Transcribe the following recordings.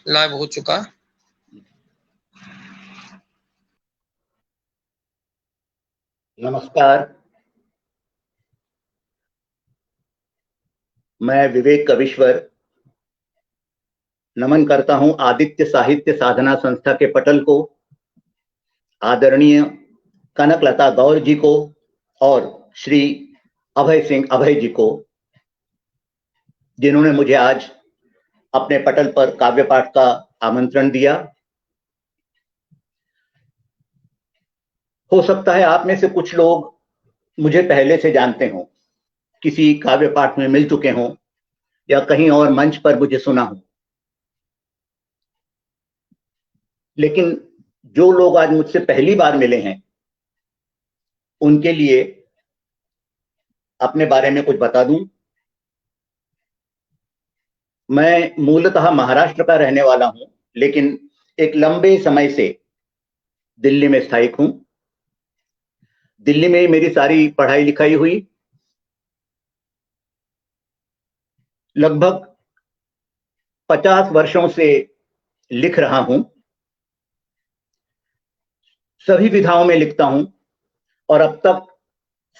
Live हो चुका। नमस्कार, मैं विवेक कविश्वर नमन करता हूं आदित्य साहित्य साधना संस्था के पटल को, आदरणीय कनकलता गौर जी को और श्री अभय सिंह अभय जी को, जिन्होंने मुझे आज अपने पटल पर काव्य पाठ का आमंत्रण दिया। हो सकता है आप में से कुछ लोग मुझे पहले से जानते हों, किसी काव्य पाठ में मिल चुके हों या कहीं और मंच पर मुझे सुना हो, लेकिन जो लोग आज मुझसे पहली बार मिले हैं उनके लिए अपने बारे में कुछ बता दूं। मैं मूलतः महाराष्ट्र का रहने वाला हूं, लेकिन एक लंबे समय से दिल्ली में स्थायिक हूं। दिल्ली में मेरी सारी पढ़ाई लिखाई हुई। लगभग 50 वर्षों से लिख रहा हूं, सभी विधाओं में लिखता हूं और अब तक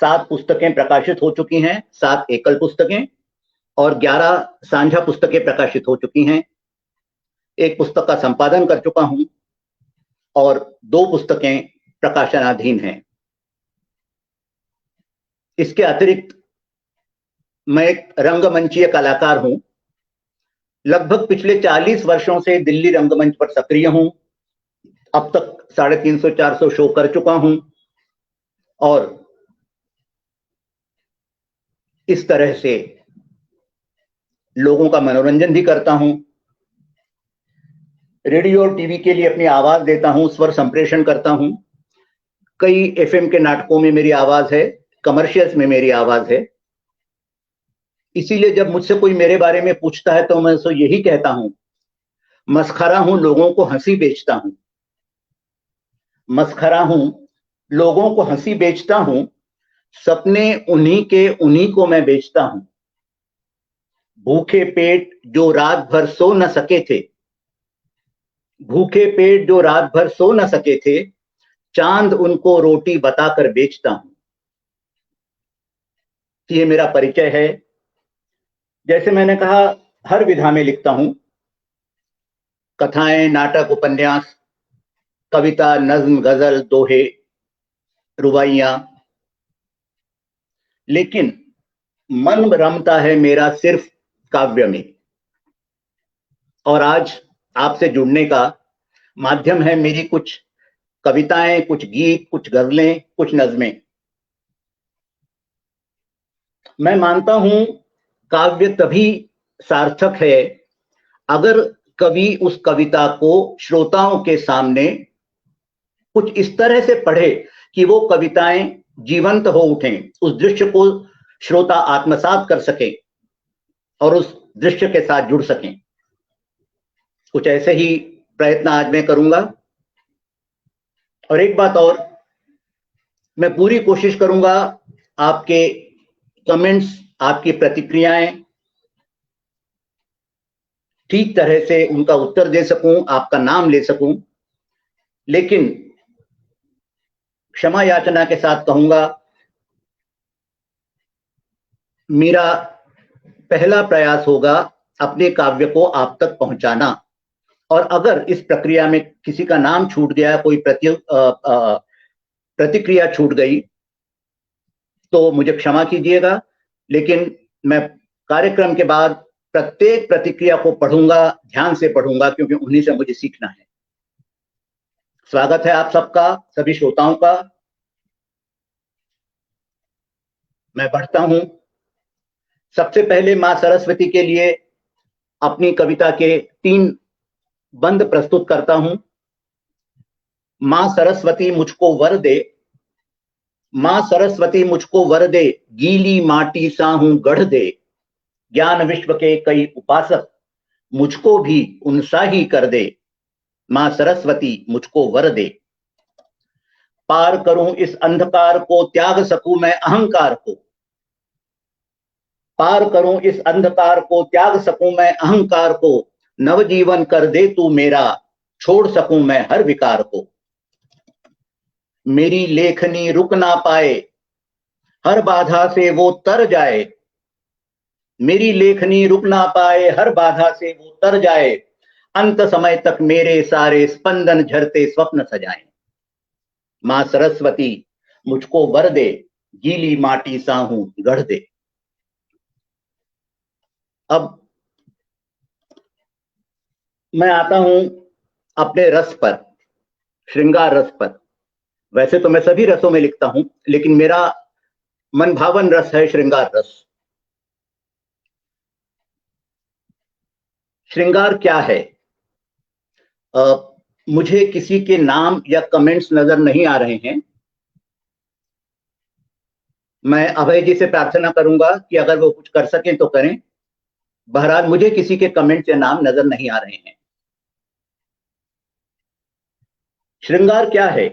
7 पुस्तकें प्रकाशित हो चुकी हैं, 7 एकल पुस्तकें और 11 साझा पुस्तकें प्रकाशित हो चुकी हैं। एक पुस्तक का संपादन कर चुका हूं और 2 पुस्तकें प्रकाशनाधीन हैं। इसके अतिरिक्त मैं एक रंगमंचीय कलाकार हूं। लगभग पिछले 40 वर्षों से दिल्ली रंगमंच पर सक्रिय हूं। अब तक 350-400 शो कर चुका हूं और इस तरह से लोगों का मनोरंजन भी करता हूं। रेडियो और टीवी के लिए अपनी आवाज देता हूं, स्वर संप्रेषण करता हूं। कई एफएम के नाटकों में मेरी आवाज है, कमर्शियल्स में मेरी आवाज है। इसीलिए जब मुझसे कोई मेरे बारे में पूछता है तो मैं उसको यही कहता हूं, मस्खरा हूं, लोगों को हंसी बेचता हूं। मस्खरा हूं, लोगों को हंसी बेचता हूं, सपने उन्हीं को मैं बेचता हूं। भूखे पेट जो रात भर सो न सके थे, भूखे पेट जो रात भर सो न सके थे, चांद उनको रोटी बताकर बेचता हूं। ये मेरा परिचय है। जैसे मैंने कहा, हर विधा में लिखता हूं, कथाएं, नाटक, उपन्यास, कविता, नज्म, गजल, दोहे, रुबाइयां, लेकिन मन रमता है मेरा सिर्फ काव्य में। और आज आपसे जुड़ने का माध्यम है मेरी कुछ कविताएं, कुछ गीत, कुछ गजलें, कुछ नज़में। मैं मानता हूं काव्य तभी सार्थक है अगर कवि उस कविता को श्रोताओं के सामने कुछ इस तरह से पढ़े कि वो कविताएं जीवंत हो उठें, उस दृश्य को श्रोता आत्मसात कर सके और उस दृश्य के साथ जुड़ सकें। कुछ ऐसे ही प्रयत्न आज मैं करूंगा। और एक बात और, मैं पूरी कोशिश करूंगा आपके कमेंट्स, आपकी प्रतिक्रियाएं ठीक तरह से उनका उत्तर दे सकूं, आपका नाम ले सकूं। लेकिन क्षमा याचना के साथ कहूंगा, मेरा पहला प्रयास होगा अपने काव्य को आप तक पहुंचाना। और अगर इस प्रक्रिया में किसी का नाम छूट गया, कोई प्रतिक्रिया छूट गई, तो मुझे क्षमा कीजिएगा। लेकिन मैं कार्यक्रम के बाद प्रत्येक प्रतिक्रिया को पढ़ूंगा, ध्यान से पढ़ूंगा, क्योंकि उन्हीं से मुझे सीखना है। स्वागत है आप सबका, सभी श्रोताओं का। मैं बढ़ता हूं। सबसे पहले मां सरस्वती के लिए अपनी कविता के 3 बंद प्रस्तुत करता हूं। मां सरस्वती मुझको वर दे, मां सरस्वती मुझको वर दे, गीली माटी सा हूं गढ़ दे, ज्ञान विश्व के कई उपासक मुझको भी उनसा ही कर दे, मां सरस्वती मुझको वर दे। पार करूं इस अंधकार को, त्याग सकूं मैं अहंकार को, पार करूं इस अंधकार को, त्याग सकूं मैं अहंकार को, नवजीवन कर दे तू मेरा, छोड़ सकूं मैं हर विकार को। मेरी लेखनी रुक ना पाए, हर बाधा से वो तर जाए। मेरी लेखनी रुक ना पाए, हर बाधा से वो तर जाए। अंत समय तक मेरे सारे स्पंदन झरते स्वप्न सजाएं। मां सरस्वती मुझको वर दे, गीली माटी सा हूं गढ़ दे। अब मैं आता हूं अपने रस पर, श्रृंगार रस पर। वैसे तो मैं सभी रसों में लिखता हूं, लेकिन मेरा मन भावन रस है श्रृंगार रस। श्रृंगार क्या है? मुझे किसी के नाम या कमेंट्स नजर नहीं आ रहे हैं। मैं अभय जी से प्रार्थना करूंगा कि अगर वो कुछ कर सकें तो करें। बहरहाल मुझे किसी के कमेंट्स या नाम नजर नहीं आ रहे हैं। श्रृंगार क्या है?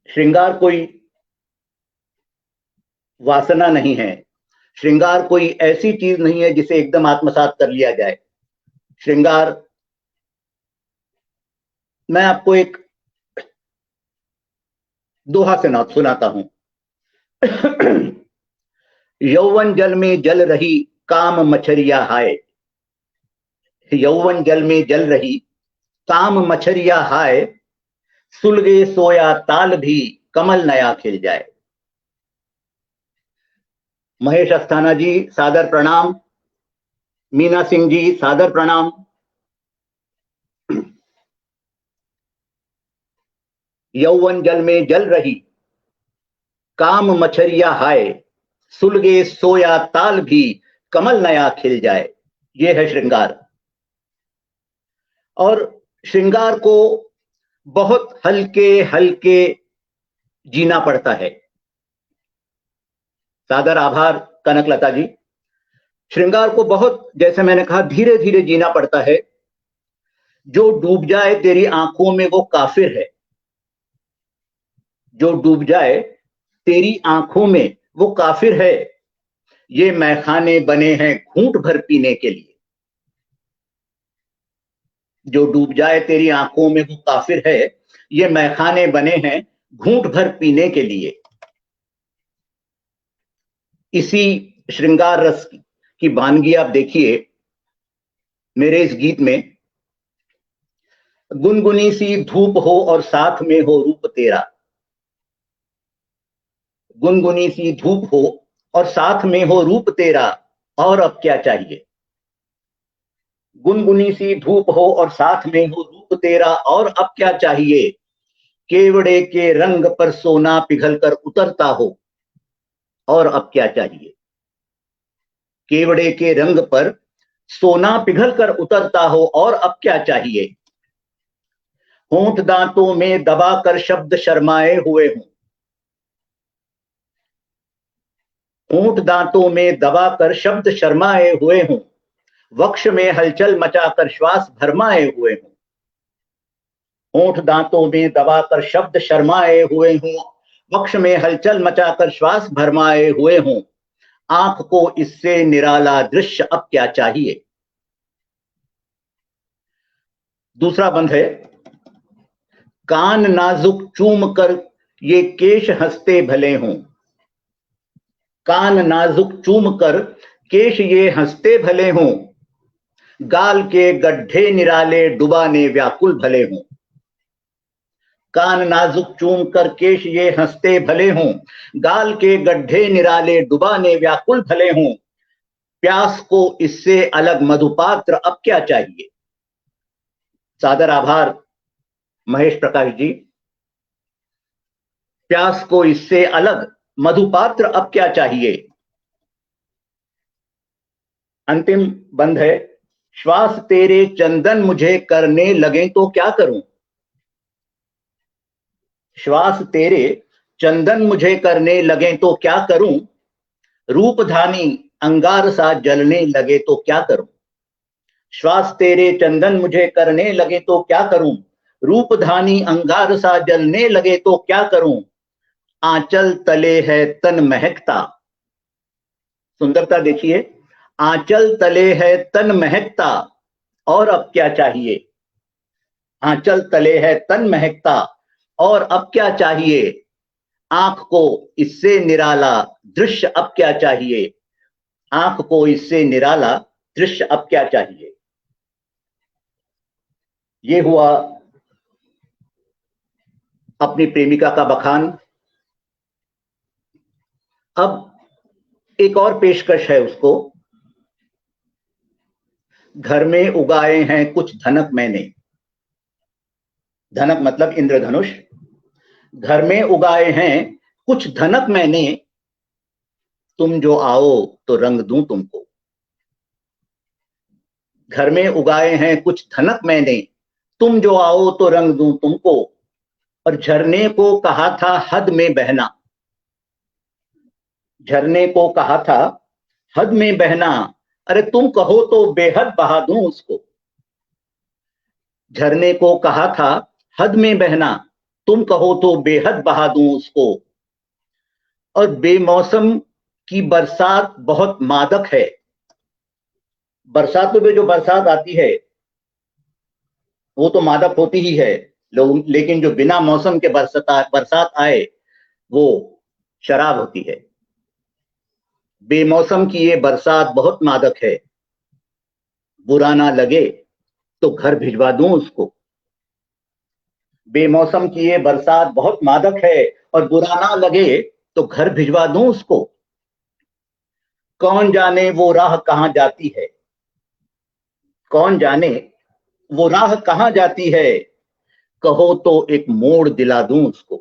श्रृंगार कोई वासना नहीं है। श्रृंगार कोई ऐसी चीज नहीं है जिसे एकदम आत्मसात कर लिया जाए। श्रृंगार, मैं आपको एक दोहा से सुनाता हूं। यौवन जल में जल रही, काम मछरिया हाय। यौवन जल में जल रही, काम मछरिया हाय। सुलगे सोया ताल भी, कमल नया खिल जाए। महेश अस्थाना जी सादर प्रणाम। मीना सिंह जी सादर प्रणाम। यौवन जल में जल रही, काम मछरिया हाय। सुलगे सोया ताल भी, कमल नया खिल जाए। ये है श्रृंगार। और श्रृंगार को बहुत हल्के हल्के जीना पड़ता है। सादर आभार कनकलता जी। श्रृंगार को बहुत, जैसे मैंने कहा, धीरे धीरे जीना पड़ता है। जो डूब जाए तेरी आंखों में वो काफिर है। जो डूब जाए तेरी आंखों में वो काफिर है। ये मैखाने बने हैं घूंट भर पीने के लिए। जो डूब जाए तेरी आंखों में वो काफिर है। ये मैखाने बने हैं घूंट भर पीने के लिए। इसी श्रृंगार रस की वानगी आप देखिए मेरे इस गीत में। गुनगुनी सी धूप हो और साथ में हो रूप तेरा। गुनगुनी सी धूप हो और साथ में हो रूप तेरा, और अब क्या चाहिए। गुनगुनी सी धूप हो और साथ में हो रूप तेरा, और अब क्या चाहिए। केवड़े के रंग पर सोना पिघल कर उतरता हो, और अब क्या चाहिए। केवड़े के रंग पर सोना पिघल कर उतरता हो, और अब क्या चाहिए। होंठ दांतों में दबाकर शब्द शर्माए हुए हों। होंठ दांतों में दबाकर शब्द शर्माए हुए हों। वक्ष में हलचल मचाकर श्वास भरमाए हुए हों। होंठ दांतों में दबाकर शब्द शर्माए हुए हों। वक्ष में हलचल मचाकर श्वास भरमाए हुए हों। आंख को इससे निराला दृश्य अब क्या चाहिए। दूसरा बंद है। कान नाजुक चूम कर ये केश हंसते भले हों। कान नाजुक चूम कर केश ये हंसते भले हों। गाल के गड्ढे निराले डुबाने व्याकुल भले हों। कान नाजुक चूम कर केश ये हंसते भले हों। गाल के गड्ढे निराले डुबाने व्याकुल भले हों। प्यास को इससे अलग मधुपात्र अब क्या चाहिए। सादर आभार महेश प्रकाश जी। प्यास को इससे अलग मधुपात्र अब क्या चाहिए। अंतिम बंद है। श्वास तेरे चंदन मुझे करने लगे तो क्या करूं। श्वास तेरे चंदन मुझे करने लगे तो क्या करूं। रूपधानी अंगार सा जलने लगे तो क्या करूं। श्वास तेरे चंदन मुझे करने लगे तो क्या करूं। रूपधानी अंगार सा जलने लगे तो क्या करूं। आंचल तले है तन महकता। सुंदरता देखिए। आंचल तले है तन महकता, और अब क्या चाहिए, आंचल तले है तन महकता, और अब क्या चाहिए, आंख को इससे निराला दृश्य अब क्या चाहिए, आंख को इससे निराला दृश्य अब क्या चाहिए। ये हुआ अपनी प्रेमिका का बखान। अब एक और पेशकश है उसको। घर में उगाए हैं कुछ धनक मैंने, धनक मतलब इंद्रधनुष, घर में उगाए हैं कुछ धनक मैंने, तुम जो आओ तो रंग दूं तुमको। घर में उगाए हैं कुछ धनक मैंने, तुम जो आओ तो रंग दूं तुमको। और झरने को कहा था हद में बहना, झरने को कहा था हद में बहना, अरे तुम कहो तो बेहद बहा दूं उसको। झरने को कहा था हद में बहना, तुम कहो तो बेहद बहा दूं उसको। और बेमौसम की बरसात बहुत मादक है, बरसातों में जो बरसात आती है वो तो मादक होती ही है, लोग, लेकिन जो बिना मौसम के बरसात आए वो शराब होती है। बेमौसम की ये बरसात बहुत मादक है, बुरा ना लगे तो घर भिजवा दूं उसको। बेमौसम की ये बरसात बहुत मादक है, और बुरा ना लगे तो घर भिजवा दूं उसको। कौन जाने वो राह कहां जाती है, कौन जाने वो राह कहां जाती है, कहो तो एक मोड़ दिला दूं उसको।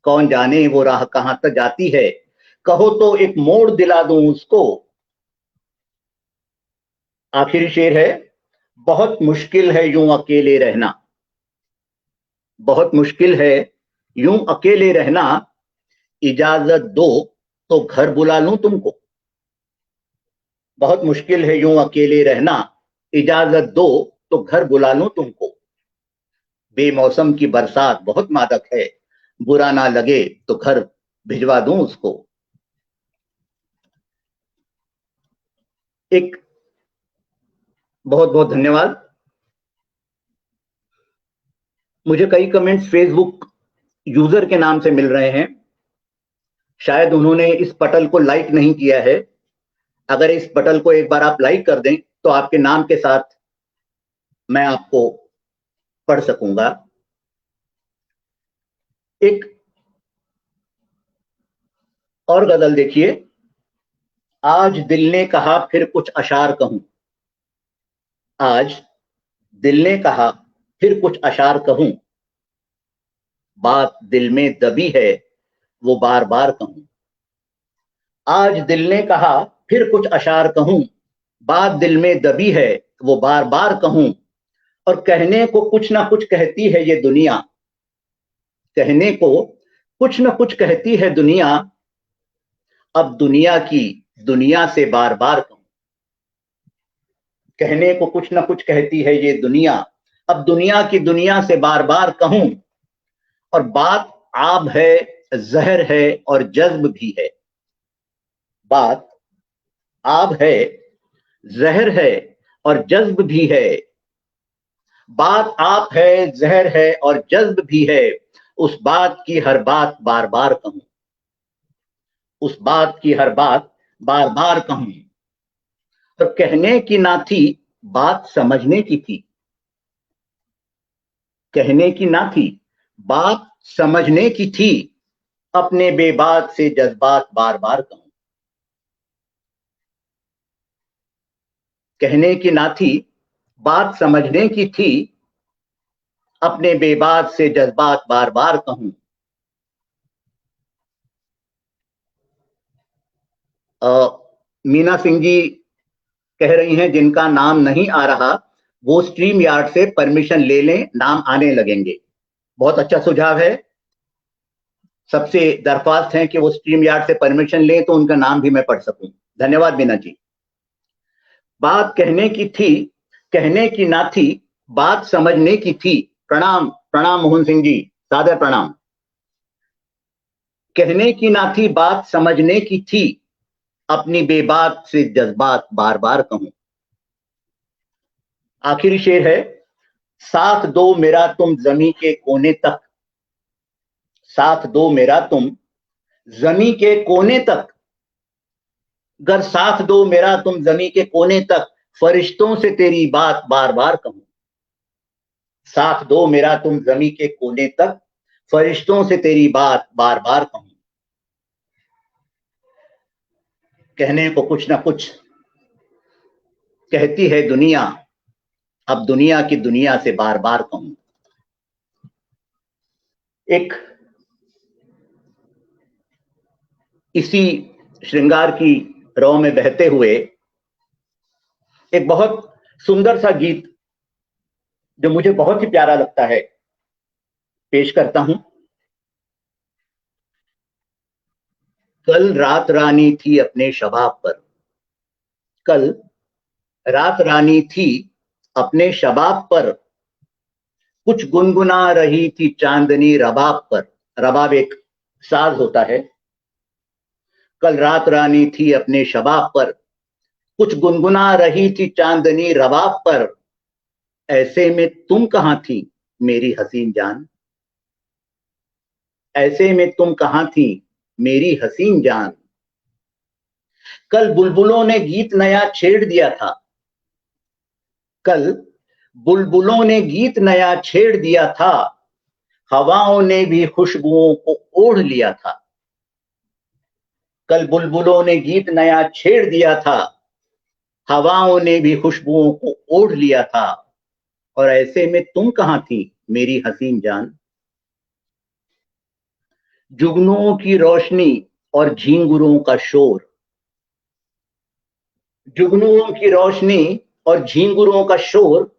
कौन जाने वो राह कहां तक जाती है, कहो तो एक मोड़ दिला दूं उसको। आखिरी शेर है, बहुत मुश्किल है यूं अकेले रहना, बहुत मुश्किल है यूं अकेले रहना, इजाजत दो तो घर बुला लूं तुमको। बहुत मुश्किल है यूं अकेले रहना, इजाजत दो तो घर बुला लूं तुमको। बेमौसम की बरसात बहुत मादक है, बुरा ना लगे तो घर भिजवा दूं उसको। एक बहुत बहुत धन्यवाद। मुझे कई कमेंट्स फेसबुक यूजर के नाम से मिल रहे हैं, शायद उन्होंने इस पटल को लाइक नहीं किया है। अगर इस पटल को एक बार आप लाइक कर दें तो आपके नाम के साथ मैं आपको पढ़ सकूंगा। एक और गजल देखिए, आज दिल ने कहा फिर कुछ अशार कहूं, आज दिल ने कहा फिर कुछ अशार कहूं, बात दिल में दबी है वो बार बार कहूं। आज दिल ने कहा फिर कुछ अशार कहूं, बात दिल में दबी है वो बार बार कहूं। और कहने को कुछ ना कुछ कहती है ये दुनिया, कहने को कुछ ना कुछ कहती है दुनिया, अब दुनिया की दुनिया से बार बार कहूं। कहने को कुछ ना कुछ कहती है ये दुनिया, अब दुनिया की दुनिया से बार बार कहूं। और बात आब है, जहर है और जज्ब भी है, बात आब है, जहर है और जज्ब भी है। बात आप है, जहर है और जज्ब भी है, उस बात की हर बात बार बार कहूं, उस बात की हर बात बार बार कहूं। और कहने की ना थी, बात समझने की थी, कहने की ना थी, बात समझने की थी, अपने बेबात से जज्बात बार बार कहूं। कहने की ना थी, बात समझने की थी, अपने बेबात से जज्बात बार बार कहूं। मीना सिंह जी कह रही हैं जिनका नाम नहीं आ रहा वो स्ट्रीम यार्ड से परमिशन ले लें, नाम आने लगेंगे। बहुत अच्छा सुझाव है, सबसे दरख्वास्त है कि वो स्ट्रीम यार्ड से परमिशन लें तो उनका नाम भी मैं पढ़ सकूं। धन्यवाद मीना जी। बात कहने की थी, कहने की ना थी, बात समझने की थी। प्रणाम प्रणाम मोहन सिंह जी, सादर प्रणाम। कहने की ना थी, बात समझने की थी, अपनी बेबात से जज्बात बार बार कहूं। आखिरी शेर है, साथ दो मेरा तुम जमी के कोने तक, साथ दो मेरा तुम जमी के कोने तक, गर साथ दो मेरा तुम जमी के कोने तक, फरिश्तों से तेरी बात बार बार कहूं। साथ दो मेरा तुम जमी के कोने तक, फरिश्तों से तेरी बात बार बार कहूं। कहने को कुछ ना कुछ कहती है दुनिया, अब दुनिया की दुनिया से बार बार कहूं। एक इसी श्रृंगार की रौ में बहते हुए एक बहुत सुंदर सा गीत जो मुझे बहुत ही प्यारा लगता है पेश करता हूं। कल रात रानी थी अपने शबाब पर, कल रात रानी थी अपने शबाब पर, कुछ गुनगुना रही थी चांदनी रबाब पर। रबाब एक साज होता है। कल रात रानी थी अपने शबाब पर, कुछ गुनगुना रही थी चांदनी रबाब पर, ऐसे में तुम कहां थी मेरी हसीन जान, ऐसे में तुम कहां थी मेरी हसीन जान। कल बुलबुलों ने गीत नया छेड़ दिया था, कल बुलबुलों ने गीत नया छेड़ दिया था, हवाओं ने भी खुशबुओं को ओढ़ लिया था। कल बुलबुलों ने गीत नया छेड़ दिया था, हवाओं ने भी खुशबुओं को ओढ़ लिया था, और ऐसे में तुम कहां थी मेरी हसीन जान। जुगनुओं की रोशनी और झींगुरों का शोर, जुगनुओं की रोशनी और झींगुरों का शोर,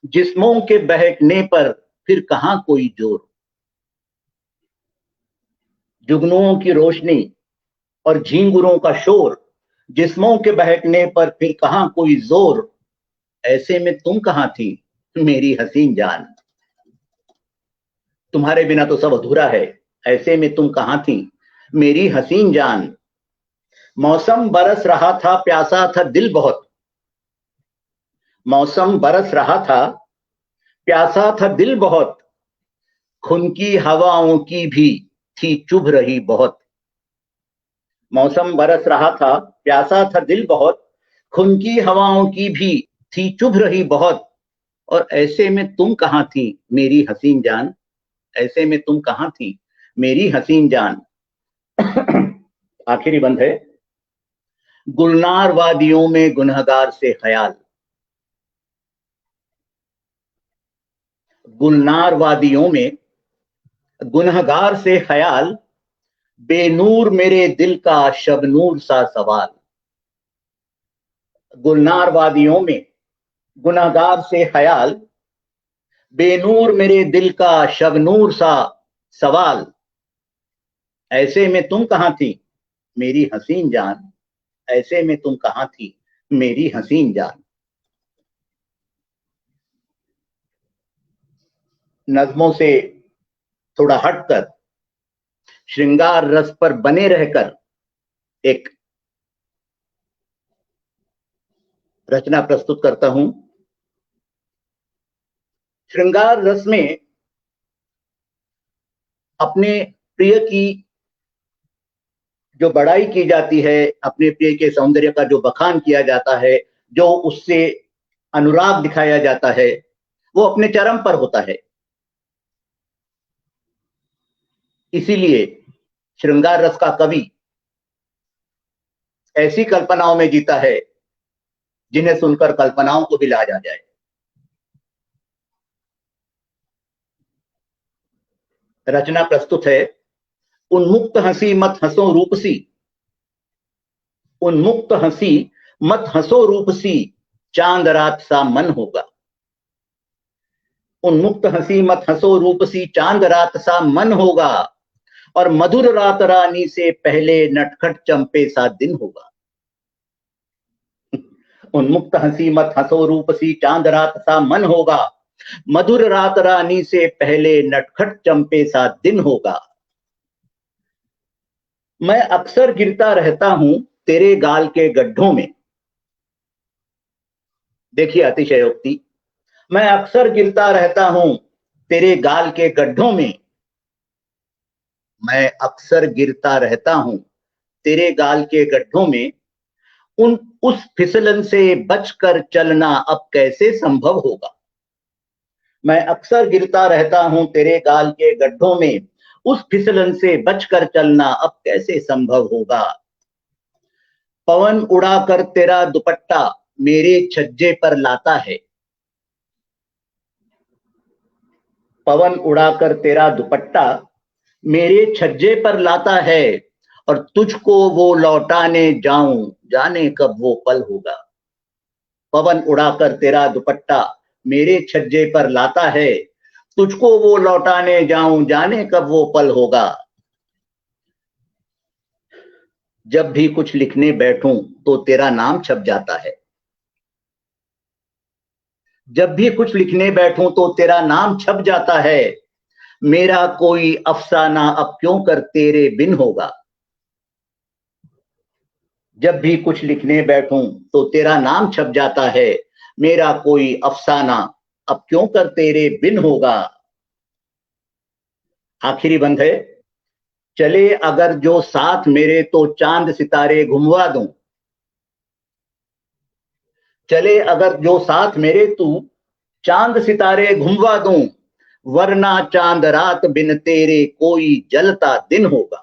जिस्मों के बहकने पर फिर कहां कोई जोर। जुगनुओं की रोशनी और झींगुरों का शोर, जिस्मों के बहकने पर फिर कहां कोई जोर, ऐसे में तुम कहां थी मेरी हसीन जान। तुम्हारे बिना तो सब अधूरा है, ऐसे में तुम कहां थी मेरी हसीन जान। मौसम बरस रहा था प्यासा था दिल बहुत, मौसम बरस रहा था प्यासा था दिल बहुत, खुनकी हवाओं की भी थी चुभ रही बहुत। मौसम बरस रहा था प्यासा था दिल बहुत, खुनकी हवाओं की भी थी चुभ रही बहुत, और ऐसे में तुम कहां थी मेरी हसीन जान, ऐसे में तुम कहां थी मेरी हसीन जान। आखिरी बंद है, गुलनार वादियों में गुनहगार से ख्याल, गुलनार वादियों में गुनहगार से ख्याल, बेनूर मेरे दिल का शबनूर सा सवाल। गुलनार वादियों में गुनहगार से ख्याल, बेनूर मेरे दिल का शबनूर सा सवाल, ऐसे में तुम कहां थी मेरी हसीन जान, ऐसे में तुम कहां थी मेरी हसीन जान। नज्मों से थोड़ा हटकर श्रृंगार रस पर बने रहकर एक रचना प्रस्तुत करता हूं। श्रृंगार रस में अपने प्रिय की जो बड़ाई की जाती है, अपने प्रिय के सौंदर्य का जो बखान किया जाता है, जो उससे अनुराग दिखाया जाता है, वो अपने चरम पर होता है। इसीलिए श्रृंगार रस का कवि ऐसी कल्पनाओं में जीता है जिन्हें सुनकर कल्पनाओं को भी लाज आ जाए। रचना प्रस्तुत है, उन्मुक्त हंसी मत हंसो रूपसी, उन्मुक्त हंसी मत हंसो रूपसी, चांद रात सा मन होगा। उन्मुक्त हंसी मत हंसो रूपसी, चांद रात सा मन होगा, और मधुर रात रानी से पहले नटखट चंपे सा दिन होगा। उन्मुक्त हंसी मत हंसो रूपसी, चांद रात सा मन होगा, मधुर रात रानी से पहले नटखट चंपे सा दिन होगा। मैं अक्सर गिरता रहता हूं तेरे गाल के गड्ढों में, देखिए अतिशयोक्ति, मैं अक्सर गिरता रहता हूं तेरे गाल के गड्ढों में। मैं अक्सर गिरता रहता हूं तेरे गाल के गड्ढों में। उन उस फिसलन से बचकर चलना अब कैसे संभव होगा। मैं अक्सर गिरता रहता हूं तेरे गाल के गड्ढों में। उस फिसलन से बचकर चलना अब कैसे संभव होगा। पवन उड़ाकर तेरा दुपट्टा मेरे छज्जे पर लाता है। पवन उड़ाकर तेरा दुपट्टा मेरे छज्जे पर लाता है और तुझको वो लौटाने जाऊं जाने कब वो पल होगा। पवन उड़ाकर तेरा दुपट्टा मेरे छज्जे पर लाता है, तुझको वो लौटाने जाऊं जाने कब वो पल होगा। जब भी कुछ लिखने बैठूं तो तेरा नाम छप जाता है। जब भी कुछ लिखने बैठूं तो तेरा नाम छप जाता है। मेरा कोई अफसाना अब क्यों कर तेरे बिन होगा। जब भी कुछ लिखने बैठूं तो तेरा नाम छप जाता है। मेरा कोई अफसाना अब क्यों कर तेरे बिन होगा। आखिरी बंद है। चले अगर जो साथ मेरे तो चांद सितारे घुमवा दूं। चले अगर जो साथ मेरे तू चांद सितारे घुमवा दूं। वरना चांद रात बिन तेरे कोई जलता दिन होगा।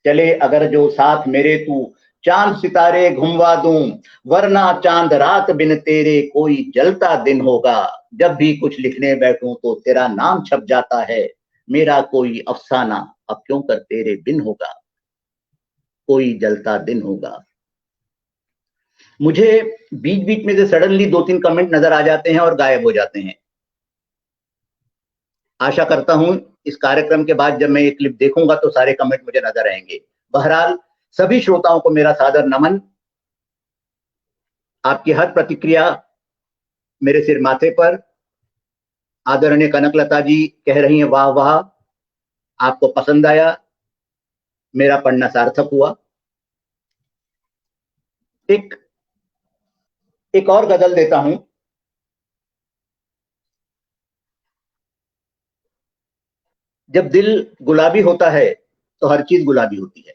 चले अगर जो साथ मेरे तू चांद सितारे घुमवा दूं। वरना चांद रात बिन तेरे कोई जलता दिन होगा। जब भी कुछ लिखने बैठूं तो तेरा नाम छप जाता है। मेरा कोई अफसाना अब क्यों कर तेरे बिन होगा। कोई जलता दिन होगा। मुझे बीच बीच में से सडनली 2-3 कमेंट नजर आ जाते हैं और गायब हो जाते हैं। आशा करता हूं इस कार्यक्रम के बाद जब मैं ये क्लिप देखूंगा तो सारे कमेंट मुझे नजर आएंगे। बहरहाल सभी श्रोताओं को मेरा सादर नमन। आपकी हर प्रतिक्रिया मेरे सिर माथे पर। आदरणीय कनकलता जी कह रही हैं वाह वाह, आपको पसंद आया, मेरा पढ़ना सार्थक हुआ। एक एक और गजल देता हूं। जब दिल गुलाबी होता है तो हर चीज गुलाबी होती है।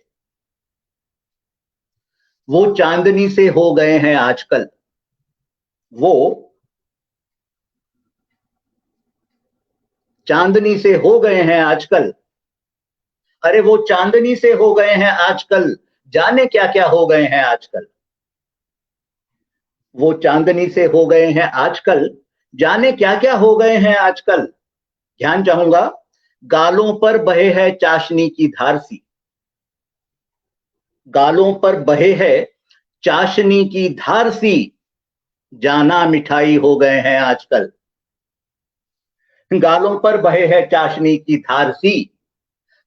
वो चांदनी से हो गए हैं आजकल। वो चांदनी से हो गए हैं आजकल। अरे वो चांदनी से हो गए हैं आजकल। जाने क्या क्या हो गए हैं आजकल। वो चांदनी से हो गए हैं आजकल। जाने क्या क्या हो गए हैं आजकल। ध्यान चाहूंगा। गालों पर बहे है चाशनी की धार सी। गालों पर बहे है चाशनी की धार सी। जाना मिठाई हो गए हैं आजकल। गालों पर बहे है चाशनी की धार सी।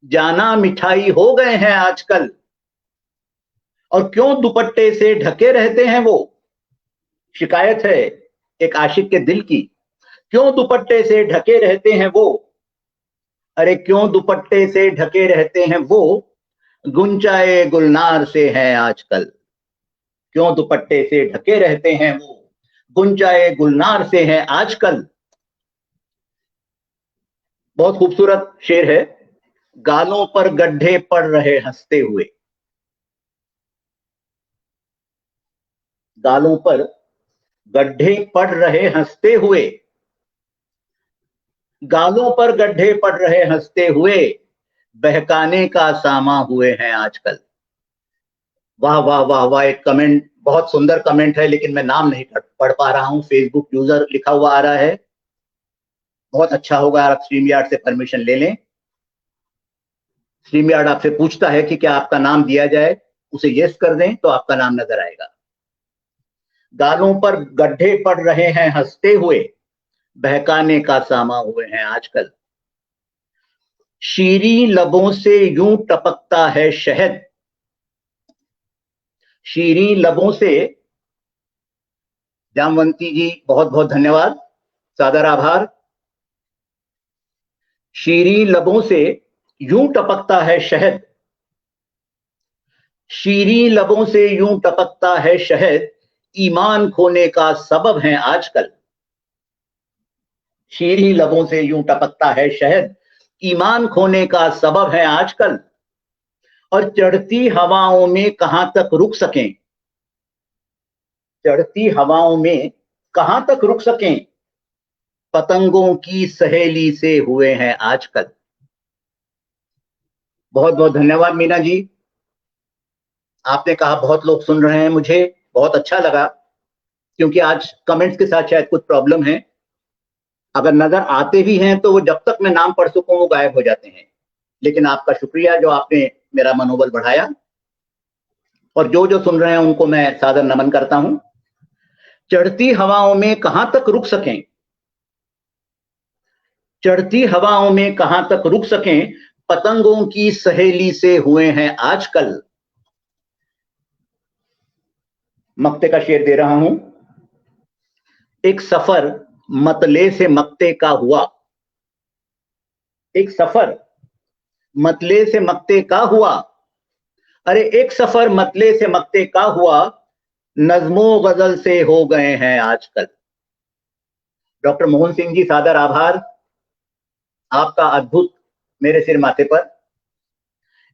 जाना मिठाई हो गए हैं आजकल। और क्यों दुपट्टे से ढके रहते हैं वो। शिकायत है एक आशिक के दिल की। क्यों दुपट्टे से ढके रहते हैं वो। अरे क्यों दुपट्टे से ढके रहते हैं वो। गुंचाए गुलनार से हैं आजकल। क्यों दुपट्टे से ढके रहते हैं वो। गुंचाए गुलनार से हैं आजकल। बहुत खूबसूरत शेर है। गालों पर गड्ढे पड़ रहे हंसते हुए। गालों पर गड्ढे पड़ रहे हंसते हुए। गालों पर गड्ढे पड़ रहे हंसते हुए। बहकाने का सामा हुए हैं आजकल। वाह वाह वाह वाह। एक कमेंट, बहुत सुंदर कमेंट है लेकिन मैं नाम नहीं पढ़ पा रहा हूं। फेसबुक यूजर लिखा हुआ आ रहा है। बहुत अच्छा होगा आप स्ट्रीम यार्ड से परमिशन ले लें। स्ट्रीम यार्ड आपसे पूछता है कि क्या आपका नाम दिया जाए, उसे यस कर दें तो आपका नाम नजर आएगा। गालों पर गड्ढे पड़ रहे हैं हंसते हुए। बहकाने का सामा हुए हैं आजकल। शीरी लबों से यूं टपकता है शहद। शीरी लबों से। जामवंती जी बहुत बहुत धन्यवाद, सादर आभार। शीरी लबों से यूं टपकता है शहद। शीरी लबों से यूं टपकता है शहद। ईमान खोने का सबब है आजकल। शीरी लबों से यूं टपकता है शहद, ईमान खोने का सबब है आजकल। और चढ़ती हवाओं में कहां तक रुक सकें, चढ़ती हवाओं में कहां तक रुक सकें, पतंगों की सहेली से हुए हैं आजकल। बहुत बहुत धन्यवाद मीना जी। आपने कहा बहुत लोग सुन रहे हैं, मुझे बहुत अच्छा लगा, क्योंकि आज कमेंट्स के साथ शायद कुछ प्रॉब्लम है। अगर नजर आते भी हैं तो वो जब तक मैं नाम पढ़ सकूं वो गायब हो जाते हैं। लेकिन आपका शुक्रिया जो आपने मेरा मनोबल बढ़ाया, और जो जो सुन रहे हैं उनको मैं सादर नमन करता हूं। चढ़ती हवाओं में कहां तक रुक सकें, चढ़ती हवाओं में कहां तक रुक सकें, पतंगों की सहेली से हुए हैं आजकल। मक्ते का शेर दे रहा हूं। एक सफर मतले से मक्ते का हुआ, एक सफर मतले से मक्ते का हुआ, अरे एक सफर मतले से मक्ते का हुआ, नज्मो गजल से हो गए हैं आजकल। डॉक्टर मोहन सिंह जी, सादर आभार आपका अद्भुत मेरे सिर माथे पर।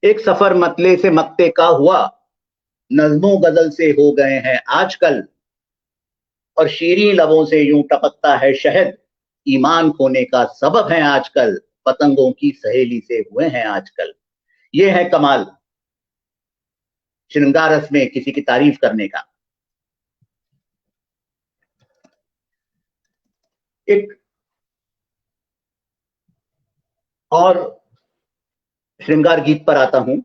एक सफर मतले से मक्ते का हुआ, नज्मो गजल से हो गए हैं आजकल। और शीरी लबों से यूं टपकता है शहद, ईमान खोने का सबब है आजकल, पतंगों की सहेली से हुए हैं आजकल। ये है कमाल श्रृंगार रस में किसी की तारीफ करने का। एक और श्रृंगार गीत पर आता हूं।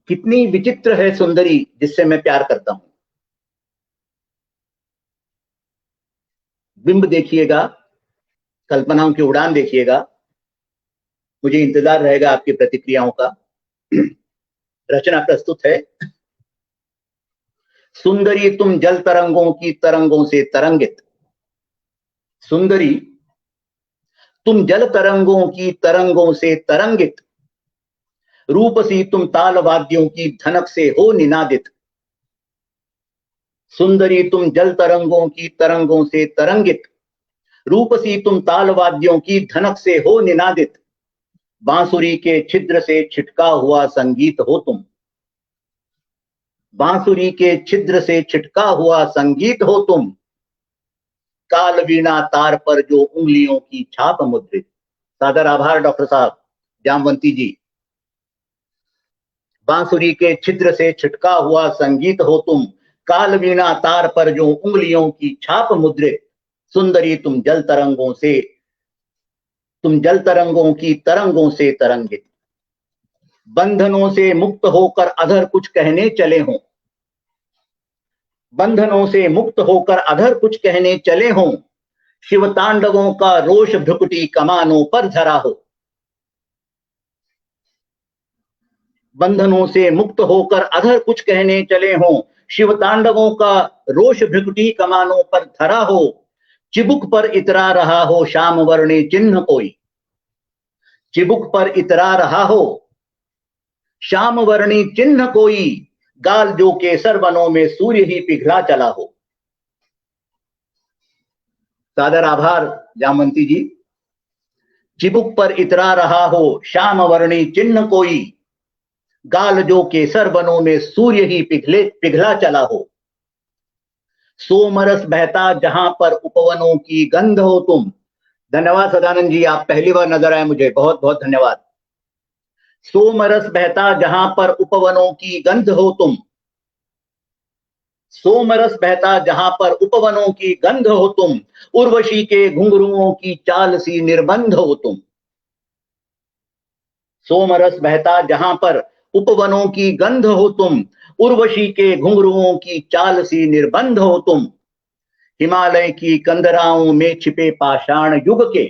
कितनी विचित्र है सुंदरी जिससे मैं प्यार करता हूं। बिंब देखिएगा, कल्पनाओं की उड़ान देखिएगा। मुझे इंतजार रहेगा आपकी प्रतिक्रियाओं का। रचना प्रस्तुत है। सुंदरी तुम जल तरंगों की तरंगों से तरंगित, सुंदरी तुम जल तरंगों की तरंगों से तरंगित, रूपसी तुम ताल वाद्यों की धनक से हो निनादित। सुंदरी तुम जल तरंगों की तरंगों से तरंगित, रूपसी तुम ताल वाद्यों की धनक से हो निनादित। बांसुरी के छिद्र से छिटका हुआ संगीत हो तुम, बांसुरी के छिद्र से छिटका हुआ संगीत हो तुम, काल वीणा तार पर जो उंगलियों की छाप मुद्रित। सादर आभार डॉक्टर साहब जामवंती जी। बांसुरी के छिद्र से छिटका हुआ संगीत हो तुम, काल वीणा तार पर जो उंगलियों की छाप मुद्रित। सुंदरी तुम जल तरंगों से, तुम जल तरंगों की तरंगों से तरंगित, बंधनों से मुक्त होकर अधर कुछ कहने चले हों, बंधनों से मुक्त होकर अधर कुछ कहने चले हों, शिव तांडवों का रोष भ्रुकुटी कमानों पर धरा हो। बंधनों से मुक्त होकर अधर कुछ कहने चले हों, शिव तांडवों का रोष भ्रुकुटी कमानों पर धरा हो। चिबुक पर इतरा रहा हो श्याम वर्णी चिन्ह कोई, चिबुक पर इतरा रहा हो श्याम वर्णी चिन्ह कोई, गाल जो केसर वनों में सूर्य ही पिघला चला हो। सादर आभार जामवंती जी। चिबुक पर इतरा रहा हो श्याम वर्णी चिन्ह कोई, गाल जो केसर वनों में सूर्य ही पिघला चला हो। सोमरस बहता जहां पर उपवनों की गंध हो तुम। धन्यवाद सदानंद जी, आप पहली बार नजर आए मुझे, बहुत बहुत धन्यवाद। सोमरस बहता जहां पर उपवनों की गंध हो तुम, सोमरस बहता जहां पर उपवनों की गंध हो तुम, उर्वशी के घुंघरुओं की चाल सी निर्बंध हो तुम। सोमरस बहता जहां पर उपवनों की गंध हो तुम, उर्वशी के घुंघरुओं की चाल सी निर्बंध हो तुम। हिमालय की कंदराओं में छिपे पाषाण युग के,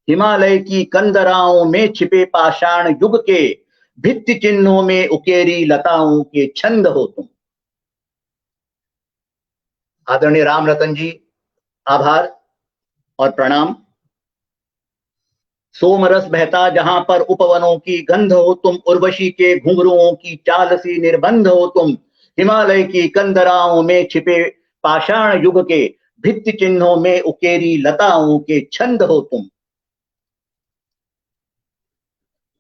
हिमालय की कंदराओं में छिपे पाषाण युग के, भित्ति चिन्हों में उकेरी लताओं के छंद हो तुम। आदरणीय राम रतन जी, आभार और प्रणाम। सोमरस बहता जहां पर उपवनों की गंध हो तुम, उर्वशी के घुंघरुओं की चाल सी निर्बंध हो तुम। हिमालय की कंदराओं में छिपे पाषाण युग के भित्ति चिन्हों में उकेरी लताओं के छंद हो तुम।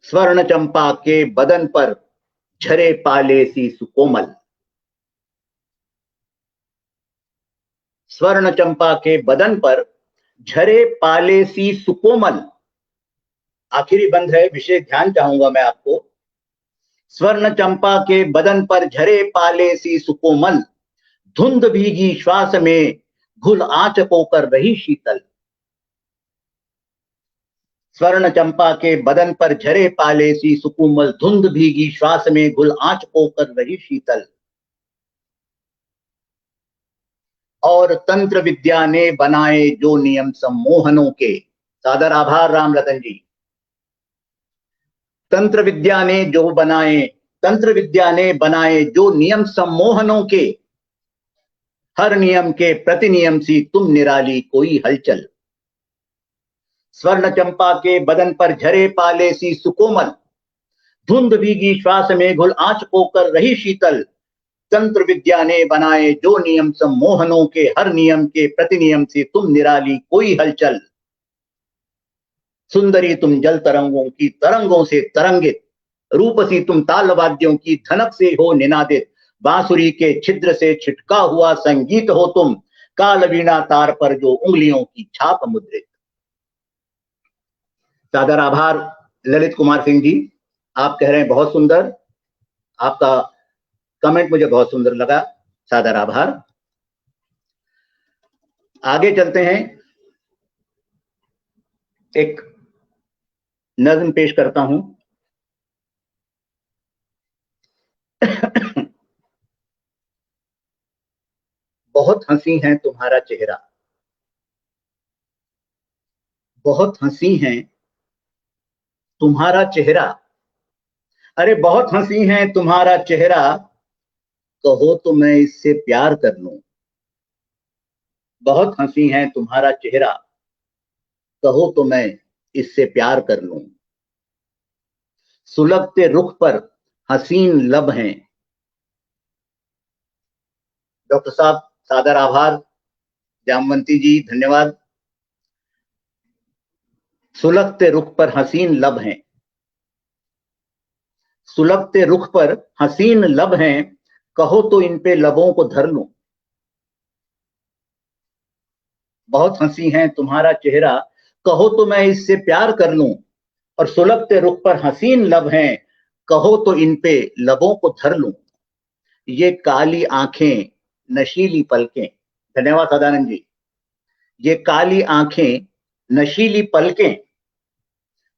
स्वर्ण चंपा के बदन पर झरे पाले सी सुकोमल। स्वर्ण चंपा के बदन पर झरे पाले सी सुकोमल। आखिरी बंद है, विशेष ध्यान चाहूंगा मैं आपको। स्वर्ण चंपा के बदन पर झरे पाले सी सुकोमल, धुंध भीगी श्वास में घुल आंच पोकर रही शीतल। स्वर्ण चंपा के बदन पर झरे पाले सी सुकोमल, धुंध भीगी श्वास में घुल आंच पोकर रही शीतल। और तंत्र विद्या ने बनाए जो नियम सम्मोहनों के। सादर आभार राम रतन जी। तंत्र विद्या ने जो नियम सम्मोहनों के, हर नियम के प्रति नियम सी तुम निराली कोई हलचल। स्वर्ण चंपा के बदन पर झरे पाले सी सुकोमल, धुंध भीगी श्वास में घुल आंच पोकर रही शीतल। तंत्र विद्या ने बनाए जो नियम सम्मोहनों के, हर नियम के प्रति नियम सी तुम निराली कोई हलचल। सुंदरी तुम जल तरंगों की तरंगों से तरंगित, रूपसी तुम ताल वाद्यों की धनक से हो निनादित। बांसुरी के छिद्र से छिटका हुआ संगीत हो तुम, काल वीणा तार पर जो उंगलियों की छाप मुद्रित। सादर आभार ललित कुमार सिंह जी। आप कह रहे हैं बहुत सुंदर, आपका कमेंट मुझे बहुत सुंदर लगा, सादर आभार। आगे चलते हैं, एक नज्म पेश करता हूं। बहुत हंसी है तुम्हारा चेहरा, बहुत हंसी है तुम्हारा चेहरा। अरे बहुत हंसी है तुम्हारा चेहरा, कहो तो मैं इससे प्यार कर लूं। बहुत हंसी है तुम्हारा चेहरा, कहो तो मैं इससे प्यार कर लूं। सुलगते रुख पर हसीन लब हैं। डॉक्टर साहब सादर आभार, जामवंती जी धन्यवाद। सुलगते रुख पर हसीन लब हैं, सुलगते रुख पर हसीन लब हैं, कहो तो इन पे लबों को धर लूं। बहुत हंसी है तुम्हारा चेहरा, कहो तो मैं इससे प्यार कर लूं। और सुलगते रुख पर हसीन लब हैं, कहो तो इन पे लबों को धर लूं। ये काली आंखें नशीली पलकें। धन्यवाद सदानंद जी। ये काली आंखें नशीली पलकें,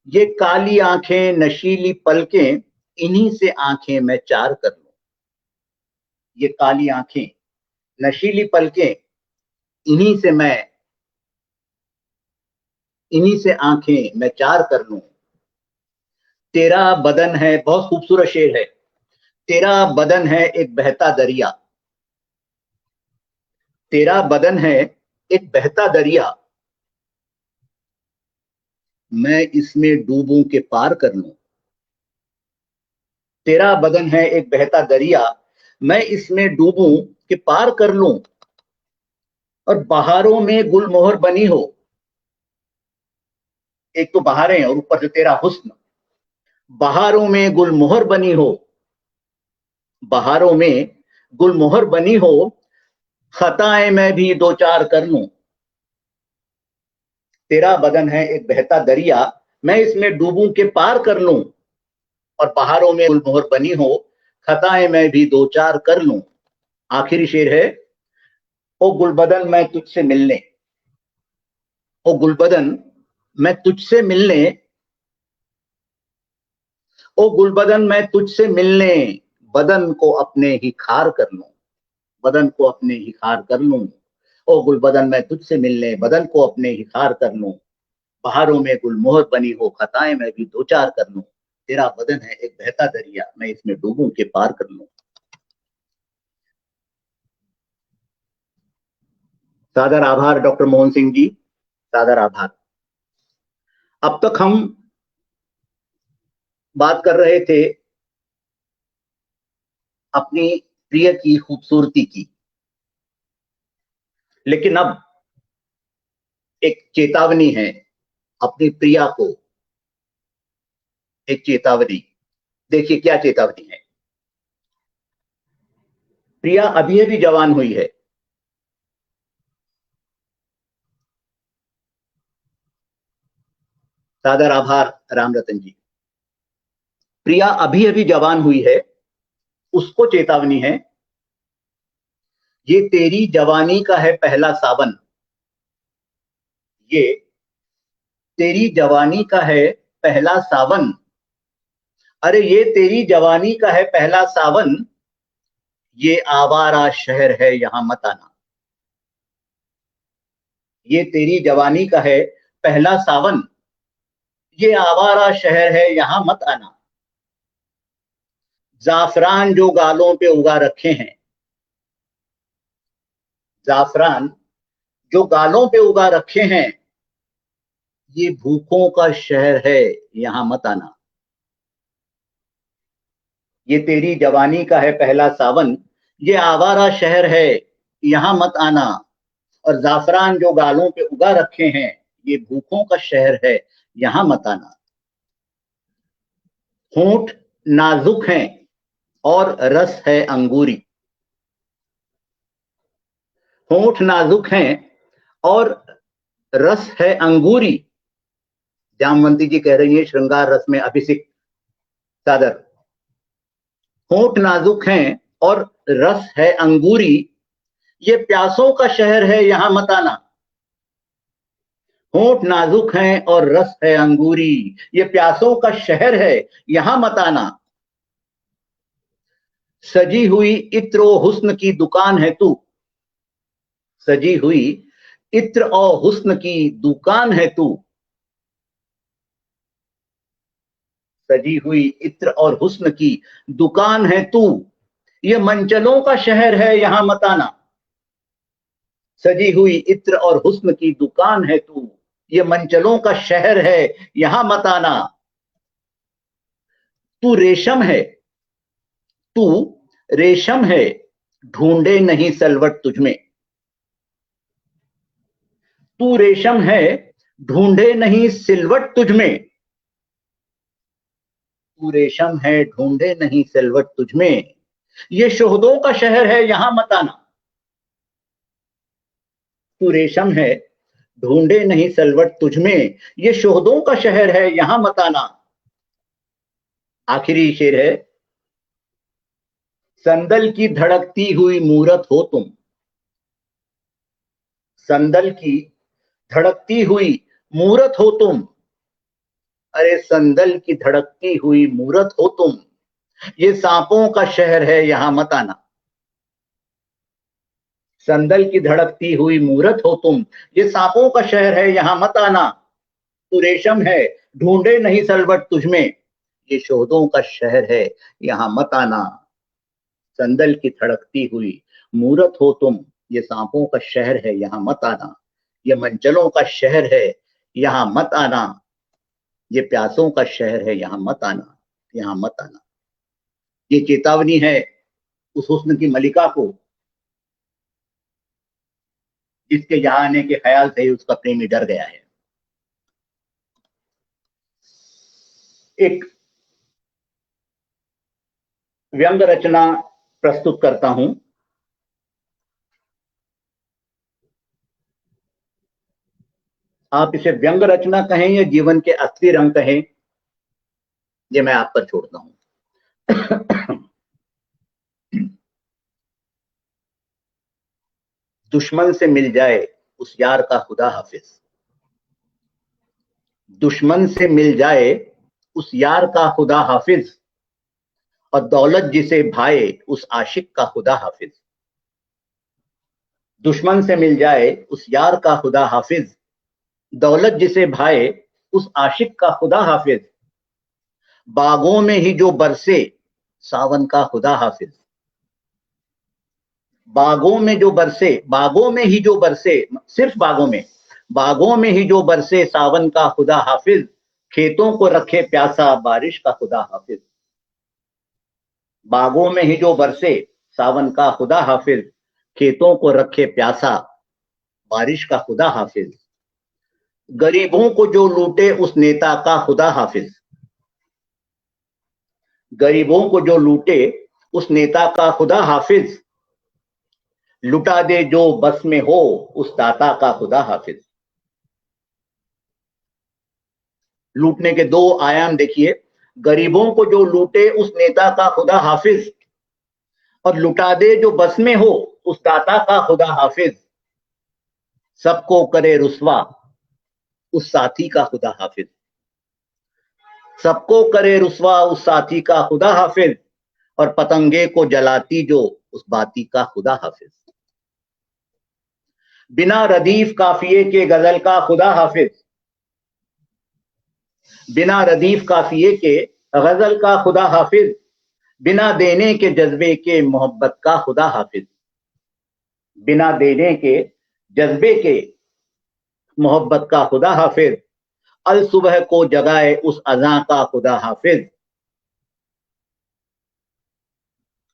ये काली आंखें नशीली पलकें, इन्हीं से आंखें मैं चार कर लूं। ये काली आंखें नशीली पलकें, इन्हीं से आंखें मैं चार कर लूं। तेरा बदन है, बहुत खूबसूरत शेर है। तेरा बदन है एक बहता दरिया, तेरा बदन है एक बहता दरिया, मैं इसमें डूबूं के पार कर लूं। तेरा बदन है एक बहता दरिया, मैं इसमें डूबूं के पार कर लूं। और बहारों में गुलमोहर बनी हो। एक तो बहारें और ऊपर से तेरा हुस्न। बहारों में गुलमोहर बनी हो, बहारों में गुलमोहर बनी हो, खताएं मैं भी दो चार कर लूं। तेरा बदन है एक बहता दरिया, मैं इसमें डूबूं के पार कर लूं। और बहारों में गुलमोहर बनी हो, खताएं मैं भी दो चार कर लूं। आखिरी शेर है, ओ गुलबदन मैं तुझसे मिलने, ओ गुलबदन मैं तुझसे मिलने, ओ गुलबदन मैं तुझसे मिलने, बदन को अपने ही खार कर लूं। बदन को अपने ही खार कर लूं। ओ गुलबदन मैं तुझसे मिलने, बदन को अपने ही खार कर लूं। बहारों में गुलमोहर बनी हो, खताएं मैं भी दो चार कर लूं। तेरा बदन है एक बहता दरिया, मैं इसमें डूबूं के पार कर लूं। सादर आभार डॉक्टर मोहन सिंह जी, सादर आभार। अब तक हम बात कर रहे थे अपनी प्रिय की खूबसूरती की। लेकिन अब एक चेतावनी है अपनी प्रिया को, एक चेतावनी। देखिए क्या चेतावनी है। प्रिया अभी अभी जवान हुई है। सादर आभार राम रतन जी। प्रिया अभी अभी जवान हुई है, उसको चेतावनी है, ये तेरी जवानी का है पहला सावन, ये तेरी जवानी का है पहला सावन, अरे ये तेरी जवानी का है पहला सावन, ये आवारा शहर है यहां मत आना। ये तेरी जवानी का है पहला सावन, ये आवारा शहर है यहां मत आना। जाफरान जो गालों पे उगा रखे हैं, जाफरान जो गालों पे उगा रखे हैं, ये भूखों का शहर है यहां मत आना। ये तेरी जवानी का है पहला सावन, ये आवारा शहर है यहां मत आना। और जाफरान जो गालों पे उगा रखे हैं, ये भूखों का शहर है यहां मत आना। होंठ नाजुक हैं और रस है अंगूरी, होंठ नाजुक हैं और रस है अंगूरी। जामवंती जी कह रही है श्रृंगार रस में अभिषिक्त सादर। होंठ नाजुक हैं और रस है अंगूरी, ये प्यासों का शहर है यहां मत आना। होंठ नाजुक हैं और रस है अंगूरी, ये प्यासों का शहर है यहां मत आना। सजी हुई इत्र और हुस्न की दुकान है तू, सजी हुई इत्र और हुस्न की दुकान है तू, सजी हुई इत्र और हुस्न की दुकान है तू, ये मंचलों का शहर है यहां मत आना। सजी हुई इत्र और हुस्न की दुकान है तू, ये मंचलों का शहर है यहां मत आना। तू रेशम है, तू रेशम है, ढूंढे नहीं सलवट तुझमें। तू रेशम है, ढूंढे नहीं सिलवट तुझमें। तू रेशम है, ढूंढे नहीं सिलवट तुझमें, ये शोहदों का शहर है यहां मत आना। तू रेशम है, ढूंढे नहीं सलवट तुझमें, ये शोहदों का शहर है यहां मत आना। आखिरी शेर है। संदल की धड़कती हुई मूरत हो तुम, संदल की धड़कती हुई मूरत हो तुम, अरे संदल की धड़कती हुई मूरत हो तुम, ये सांपों का शहर है यहां मत आना। संदल की धड़कती हुई मूरत हो तुम, ये सांपों का शहर है यहां मत आना। तू रेशम है, ढूंढे नहीं सलवट तुझमें, ये शोधों का शहर है यहां मत आना। संदल की धड़कती हुई मूरत हो तुम, ये सांपों का शहर है यहां मत आना। ये मंचलों का शहर है यहां मत आना, ये प्यासों का शहर है यहां मत आना, यहां मत आना। ये चेतावनी है उस हुस्न की मलिका को जिसके यहां आने के ख्याल से ही उसका प्रेमी डर गया है। एक व्यंग रचना प्रस्तुत करता हूं। आप इसे व्यंग रचना कहें या जीवन के असली रंग कहें, ये मैं आप पर छोड़ता हूं। दुश्मन से मिल जाए उस यार का खुदा हाफिज, दुश्मन से मिल जाए उस यार का खुदा हाफिज, और दौलत जिसे भाए उस आशिक का खुदा हाफिज। दुश्मन से मिल जाए उस यार का खुदा हाफिज, दौलत जिसे भाए उस आशिक का खुदा हाफिज। बागों में ही जो बरसे सावन का खुदा हाफिज, बागों में जो बरसे, बागों में ही जो बरसे, सिर्फ बागों में, बागों में ही जो बरसे सावन का खुदा हाफिज, खेतों को रखे प्यासा बारिश का खुदा हाफिज। बागों में ही जो बरसे सावन का खुदा हाफिज, खेतों को रखे प्यासा बारिश का खुदा हाफिज, गरीबों को जो लूटे उस नेता का खुदा हाफिज, गरीबों को जो लूटे उस नेता का खुदा हाफिज, लुटा दे जो बस में हो उस दाता का खुदा हाफिज। लूटने के दो आयाम देखिए, गरीबों को जो लूटे उस नेता का खुदा हाफिज, और लुटा दे जो बस में हो उस दाता का खुदा हाफिज, सबको करे रुसवा उस साथी का खुदा हाफिज, सबको करे रुसवा उस साथी का खुदा हाफिज, और पतंगे को जलाती जो उस बाती का खुदा हाफिज। बिना रदीफ काफिए के गजल का खुदा हाफिज, बिना रदीफ काफिए के गजल का खुदा हाफिज, बिना देने के जज्बे के मोहब्बत का खुदा हाफिज, बिना देने के जज्बे के मोहब्बत का खुदा हाफिज, अल सुबह को जगाए उस अज़ां का खुदा हाफिज।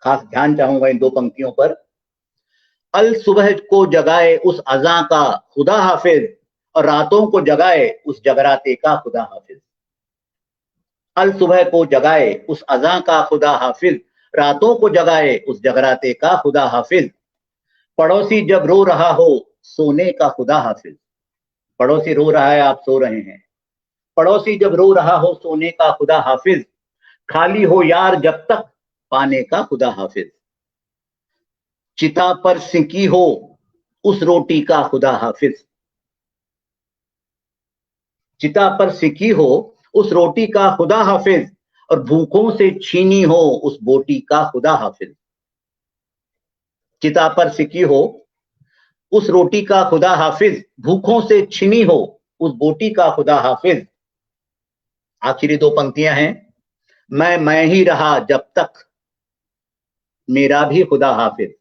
खास ध्यान चाहूंगा इन दो पंक्तियों पर। अल सुबह को जगाए उस अज़ां का खुदा हाफिज, और रातों को जगाए उस जगराते का खुदा हाफिज। अल सुबह को जगाए उस अज़ां का खुदा हाफिज, रातों को जगाए उस जगराते का खुदा हाफिज। पड़ोसी जब रो रहा हो सोने का खुदा हाफिज, पड़ोसी रो रहा है, आप सो रहे हैं, पड़ोसी जब रो रहा हो सोने का खुदा हाफिज, खाली हो यार जब तक पाने का खुदा हाफिज, चिता पर सिंकी हो उस रोटी का खुदा हाफिज, चिता पर सिंकी हो उस रोटी का खुदा हाफिज, और भूखों से छीनी हो उस बोटी का खुदा हाफिज। चिता पर सिंकी हो उस रोटी का खुदा हाफिज, भूखों से छीनी हो उस बोटी का खुदा हाफिज। आखिरी दो पंक्तियां हैं, मैं ही रहा जब तक मेरा भी खुदा हाफिज,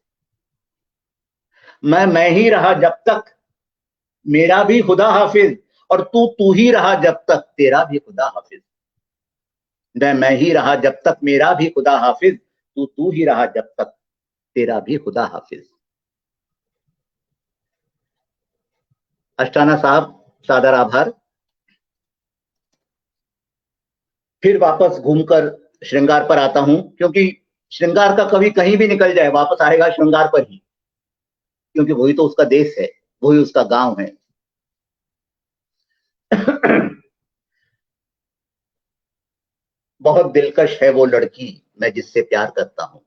मैं ही रहा जब तक मेरा भी खुदा हाफिज, और तू ही रहा जब तक तेरा भी खुदा हाफिज। मैं ही रहा जब तक मेरा भी खुदा हाफिज, तू ही रहा जब तक तेरा भी खुदा हाफिज। अष्टाना साहब, सादर आभार। फिर वापस घूमकर श्रृंगार पर आता हूं, क्योंकि श्रृंगार का कवि कहीं भी निकल जाए वापस आएगा श्रृंगार पर ही, क्योंकि वही तो उसका देश है, वही उसका गांव है। बहुत दिलकश है वो लड़की मैं जिससे प्यार करता हूं,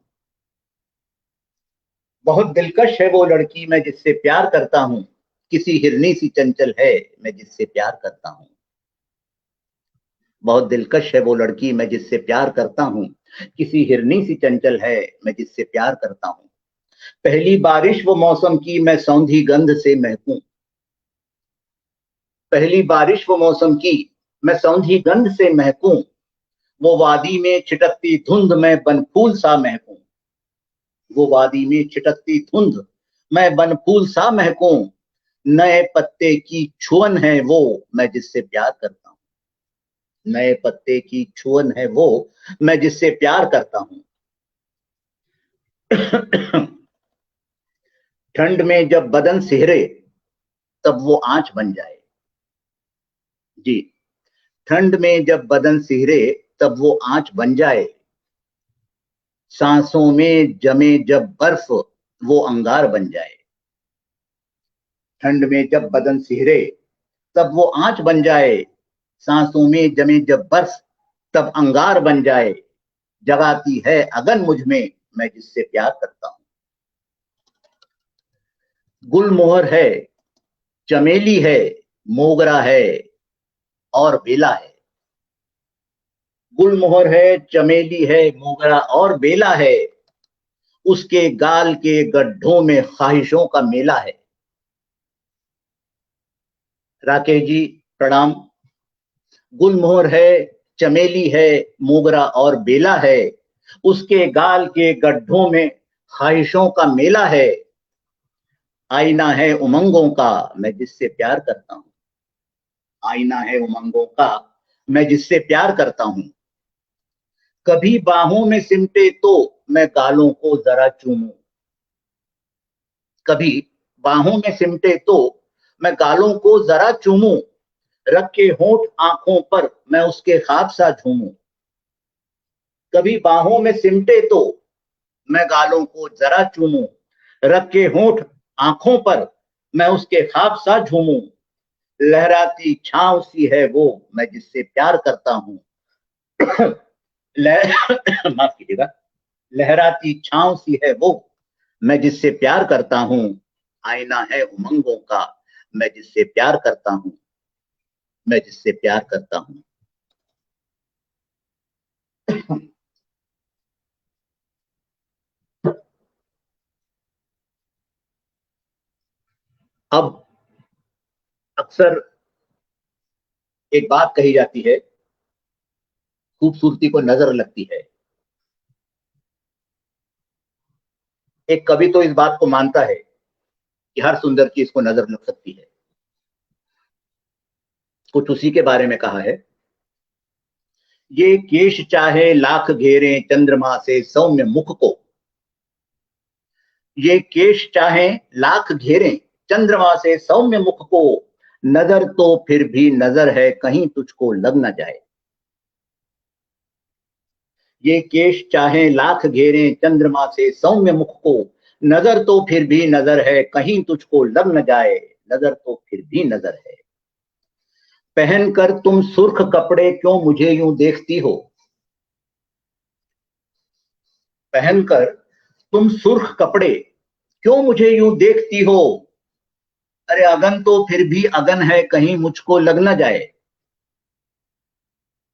बहुत दिलकश है वो लड़की मैं जिससे प्यार करता हूं, किसी हिरनी सी चंचल है मैं जिससे प्यार करता हूं। बहुत दिलकश है वो लड़की मैं जिससे प्यार करता हूं, किसी हिरनी सी चंचल है मैं जिससे प्यार करता हूं। पहली बारिश वो मौसम की मैं सौंधी गंध से महकूं, पहली बारिश वो मौसम की मैं सौंधी गंध से महकूं, वो वादी में छिटकती धुंध मैं बनफूल सा महकूं, वो वादी में छिटकती धुंध मैं बनफूल सा महकूं, नए पत्ते की छुअन है वो मैं जिससे प्यार करता हूं, नए पत्ते की छुअन है वो मैं जिससे प्यार करता हूं। ठंड में जब बदन सिहरे तब वो आंच बन जाए, जी, ठंड में जब बदन सिहरे तब वो आंच बन जाए, सांसों में जमे जब बर्फ वो अंगार बन जाए, ठंड में जब बदन सिहरे तब वो आंच बन जाए, सांसों में जमे जब बर्फ तब अंगार बन जाए, जगाती है अगन मुझ में मैं जिससे प्यार करता हूं। गुलमोहर है, चमेली है, मोगरा है और बेला है, गुलमोहर है, चमेली है, मोगरा और बेला है, उसके गाल के गड्ढों में ख्वाहिशों का मेला है। राकेश जी प्रणाम। गुलमोहर है, चमेली है, मोगरा और बेला है, उसके गाल के गड्ढों में ख्वाहिशों का मेला है, आईना है उमंगों का मैं जिससे प्यार करता हूं, आईना है उमंगों का मैं जिससे प्यार करता हूं, कभी बाहों में सिमटे तो मैं गालों को जरा चूमूं, कभी बाहों में सिमटे तो मैं गालों को जरा चूमूं, रख के होंठ आंखों पर मैं उसके ख्वाब सा झूमूं, कभी बाहों में सिमटे तो मैं गालों को जरा चूमूं, रख के होंठ आंखों पर मैं उसके ख्वाब सा झूमूं, लहराती छांव सी है वो मैं जिससे प्यार करता हूं। माफ कीजिएगा, लहराती छांव सी है वो मैं जिससे प्यार करता हूं, आईना है उमंगों का मैं जिससे प्यार करता हूं, मैं जिससे प्यार करता हूं। अब अक्सर एक बात कही जाती है, खूबसूरती को नजर लगती है। एक कवि तो इस बात को मानता है कि हर सुंदर चीज को नजर लग सकती है। कुछ उसी के बारे में कहा है, ये केश चाहे लाख घेरे चंद्रमा से सौम्य मुख को, ये केश चाहे लाख घेरे चंद्रमा से सौम्य मुख को, नजर तो फिर भी नजर है कहीं तुझको लग न जाए। ये केश चाहे लाख घेरे चंद्रमा से सौम्य मुख को, नजर तो फिर भी नजर है कहीं तुझको लग न जाए, नजर तो फिर भी नजर है। पहनकर तुम सुर्ख कपड़े क्यों मुझे यूं देखती हो, पहनकर तुम सुर्ख कपड़े क्यों मुझे यूं देखती हो, अरे अगन तो फिर भी अगन है कहीं मुझको लग न जाए।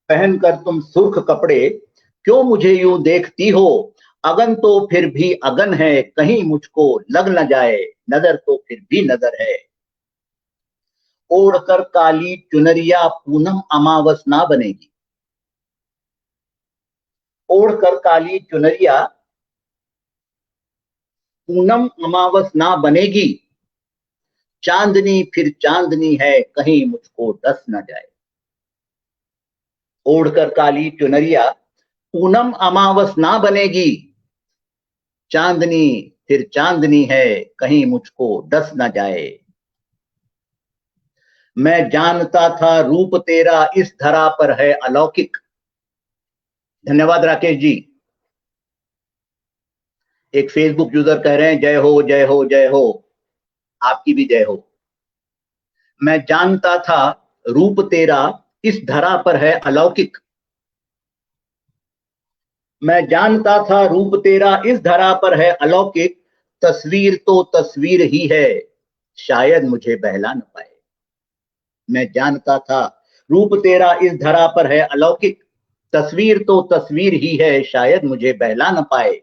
पहनकर तुम सुर्ख कपड़े क्यों मुझे यूं देखती हो, अगन तो फिर भी अगन है कहीं मुझको लग न जाए, नजर तो फिर भी नजर है। ओढ़कर काली चुनरिया पूनम अमावस ना बनेगी, ओढ़कर काली चुनरिया पूनम अमावस ना बनेगी, चांदनी फिर चांदनी है कहीं मुझको डस न जाए। ओढ़कर काली चुनरिया पूनम अमावस ना बनेगी, चांदनी फिर चांदनी है कहीं मुझको डस न जाए। मैं जानता था रूप तेरा इस धरा पर है अलौकिक। धन्यवाद राकेश जी। एक फेसबुक यूजर कह रहे हैं जय हो जय हो जय हो, आपकी भी जय हो। मैं जानता था रूप तेरा इस धरा पर है अलौकिक, मैं जानता था रूप तेरा इस धरा पर है अलौकिक, तस्वीर तो तस्वीर ही है शायद मुझे बहला न पाए। मैं जानता था रूप तेरा इस धरा पर है अलौकिक, तस्वीर तो तस्वीर ही है शायद मुझे बहला न पाए।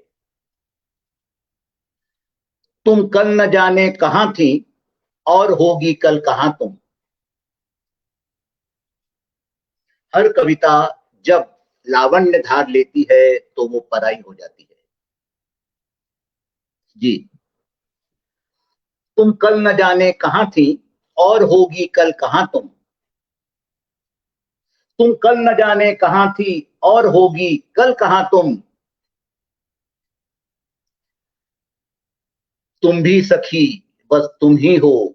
तुम कल न जाने कहां थी और होगी कल कहां तुम। हर कविता जब लावण्य धार लेती है तो वो पराई हो जाती है जी। तुम कल न जाने कहां थी और होगी कल कहां तुम कल न जाने कहां थी और होगी कल कहां तुम भी सखी बस तुम ही हो,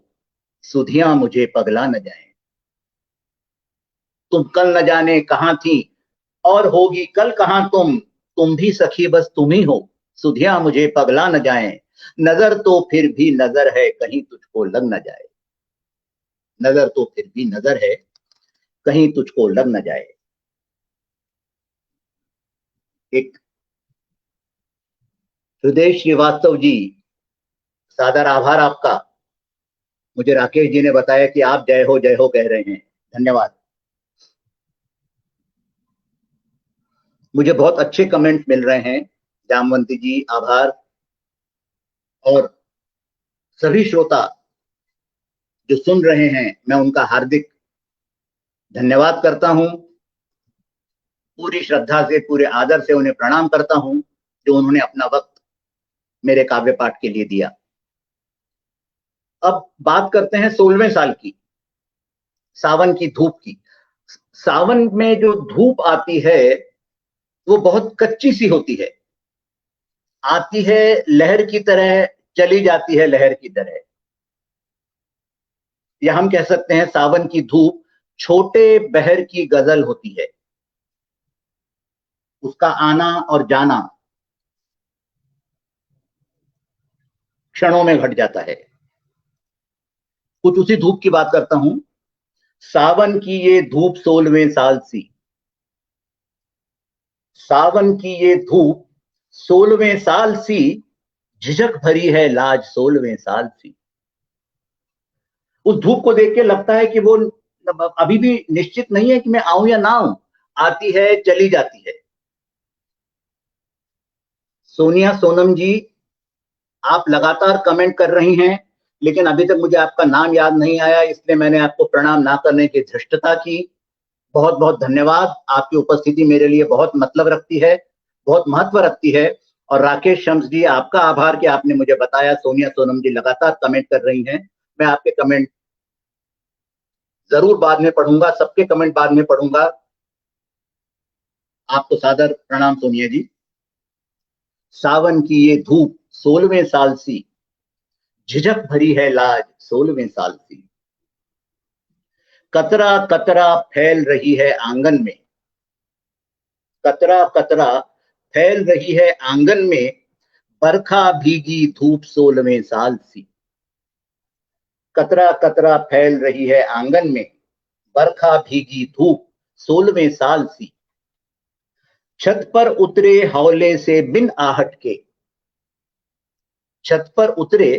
सुधियां मुझे पगला न जाए। तुम कल न जाने कहां थी और होगी कल कहां तुम भी सखी बस तुम ही हो, सुधियां मुझे पगला न जाए। नजर तो फिर भी नजर है कहीं तुझको लग न जाए, नजर तो फिर भी नजर है कहीं तुझको लग न जाए। एक हृदय श्रीवास्तव जी, सादर आभार आपका। मुझे राकेश जी ने बताया कि आप जय हो कह रहे हैं, धन्यवाद। मुझे बहुत अच्छे कमेंट मिल रहे हैं, जामवंती जी आभार। और सभी श्रोता जो सुन रहे हैं मैं उनका हार्दिक धन्यवाद करता हूं, पूरी श्रद्धा से पूरे आदर से उन्हें प्रणाम करता हूं जो उन्होंने अपना वक्त मेरे काव्य पाठ के लिए दिया। अब बात करते हैं 16वें साल की, सावन की धूप की। सावन में जो धूप आती है वो बहुत कच्ची सी होती है, आती है लहर की तरह, चली जाती है लहर की तरह। या हम कह सकते हैं सावन की धूप छोटे बहर की गजल होती है, उसका आना और जाना क्षणों में घट जाता है। कुछ उसी धूप की बात करता हूं। सावन की ये धूप 16वें साल सी, सावन की ये धूप 16वें साल सी, झिझक भरी है लाज 16वें साल सी। उस धूप को देख के लगता है कि वो अभी भी निश्चित नहीं है कि मैं आऊं या ना आऊं, आती है चली जाती है। सोनिया सोनम जी, आप लगातार कमेंट कर रही हैं, लेकिन अभी तक मुझे आपका नाम याद नहीं आया, इसलिए मैंने आपको प्रणाम ना करने की धृष्टता की। बहुत बहुत धन्यवाद। आपकी उपस्थिति मेरे लिए बहुत मतलब रखती है, बहुत महत्व रखती है। और राकेश शम्स जी, आपका आभार कि आपने मुझे बताया। सोनिया सोनम जी लगातार कमेंट कर रही हैं। मैं आपके कमेंट जरूर बाद में पढ़ूंगा, सबके कमेंट बाद में पढ़ूंगा। आपको सादर प्रणाम सोनिया जी। सावन की ये धूप 16वें साल सी, झिझक भरी है लाज 16वें साल सी। कतरा कतरा फैल रही है आंगन में, कतरा कतरा फैल रही है आंगन में, बरखा भीगी धूप 16वें साल सी। कतरा कतरा फैल रही है आंगन में, बरखा भीगी धूप 16वें साल सी। छत पर उतरे हौले से बिन आहट के, छत पर उतरे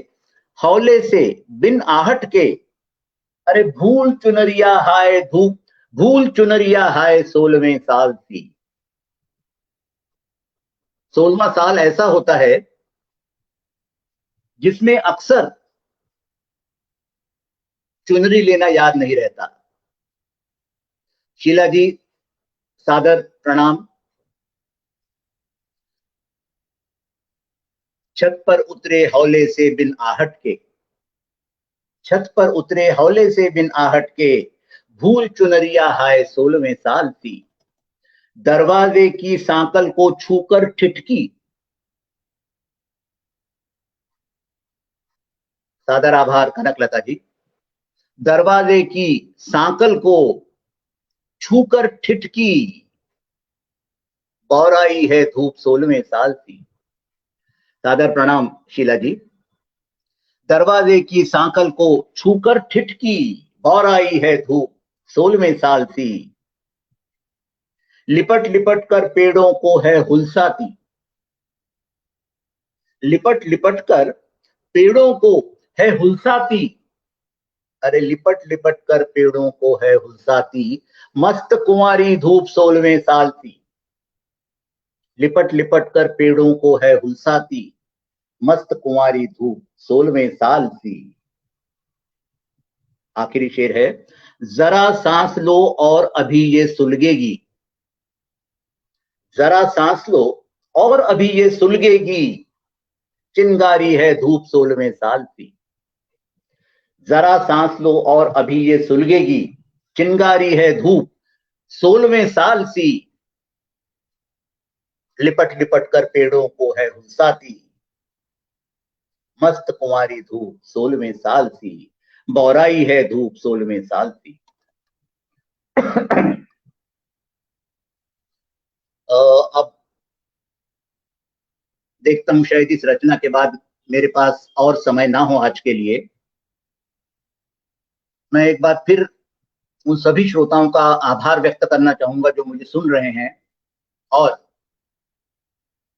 हौले से बिन आहट के, अरे भूल चुनरिया हाय धूप, भूल चुनरिया हाय 16वें साल सी। 16वां साल ऐसा होता है जिसमें अक्सर चुनरी लेना याद नहीं रहता। शीला जी, सादर प्रणाम। छत पर उतरे हौले से बिन आहट के, छत पर उतरे हौले से बिन आहट के, भूल चुनरिया हाय 16वें साल सी। दरवाजे की सांकल को छूकर ठिठकी, सादर आभार कनकलता जी। दरवाजे की सांकल को छूकर ठिठकी, बौराई है धूप 16वें साल सी। सादर प्रणाम शीला जी। दरवाजे की सांकल को छूकर ठिठकी, बौराई है धूप 16वें साल सी। लिपट लिपट कर पेड़ों को है हुलसाती, लिपट लिपट कर पेड़ों को है हुलसाती, अरे लिपट लिपट कर पेड़ों को है हुलसाती, मस्त कुंवारी धूप 16वें साल सी। लिपट लिपट कर पेड़ों को है हुलसाती, मस्त कुंवारी धूप 16वें साल सी। आखिरी शेर है, जरा सांस लो और अभी ये सुलगेगी, जरा सांस लो और अभी ये सुलगेगी, चिंगारी है धूप 16वें साल सी। जरा सांस लो और अभी ये सुलगेगी, चिंगारी है धूप 16वें साल सी। लिपट लिपट कर पेड़ों को है हुलसाती, मस्त कुंवारी धूप 16वें साल सी, बौराई है धूप 16वें साल सी। अब देखता हूं शायद इस रचना के बाद मेरे पास और समय ना हो आज के लिए। मैं एक बार फिर उन सभी श्रोताओं का आभार व्यक्त करना चाहूंगा जो मुझे सुन रहे हैं। और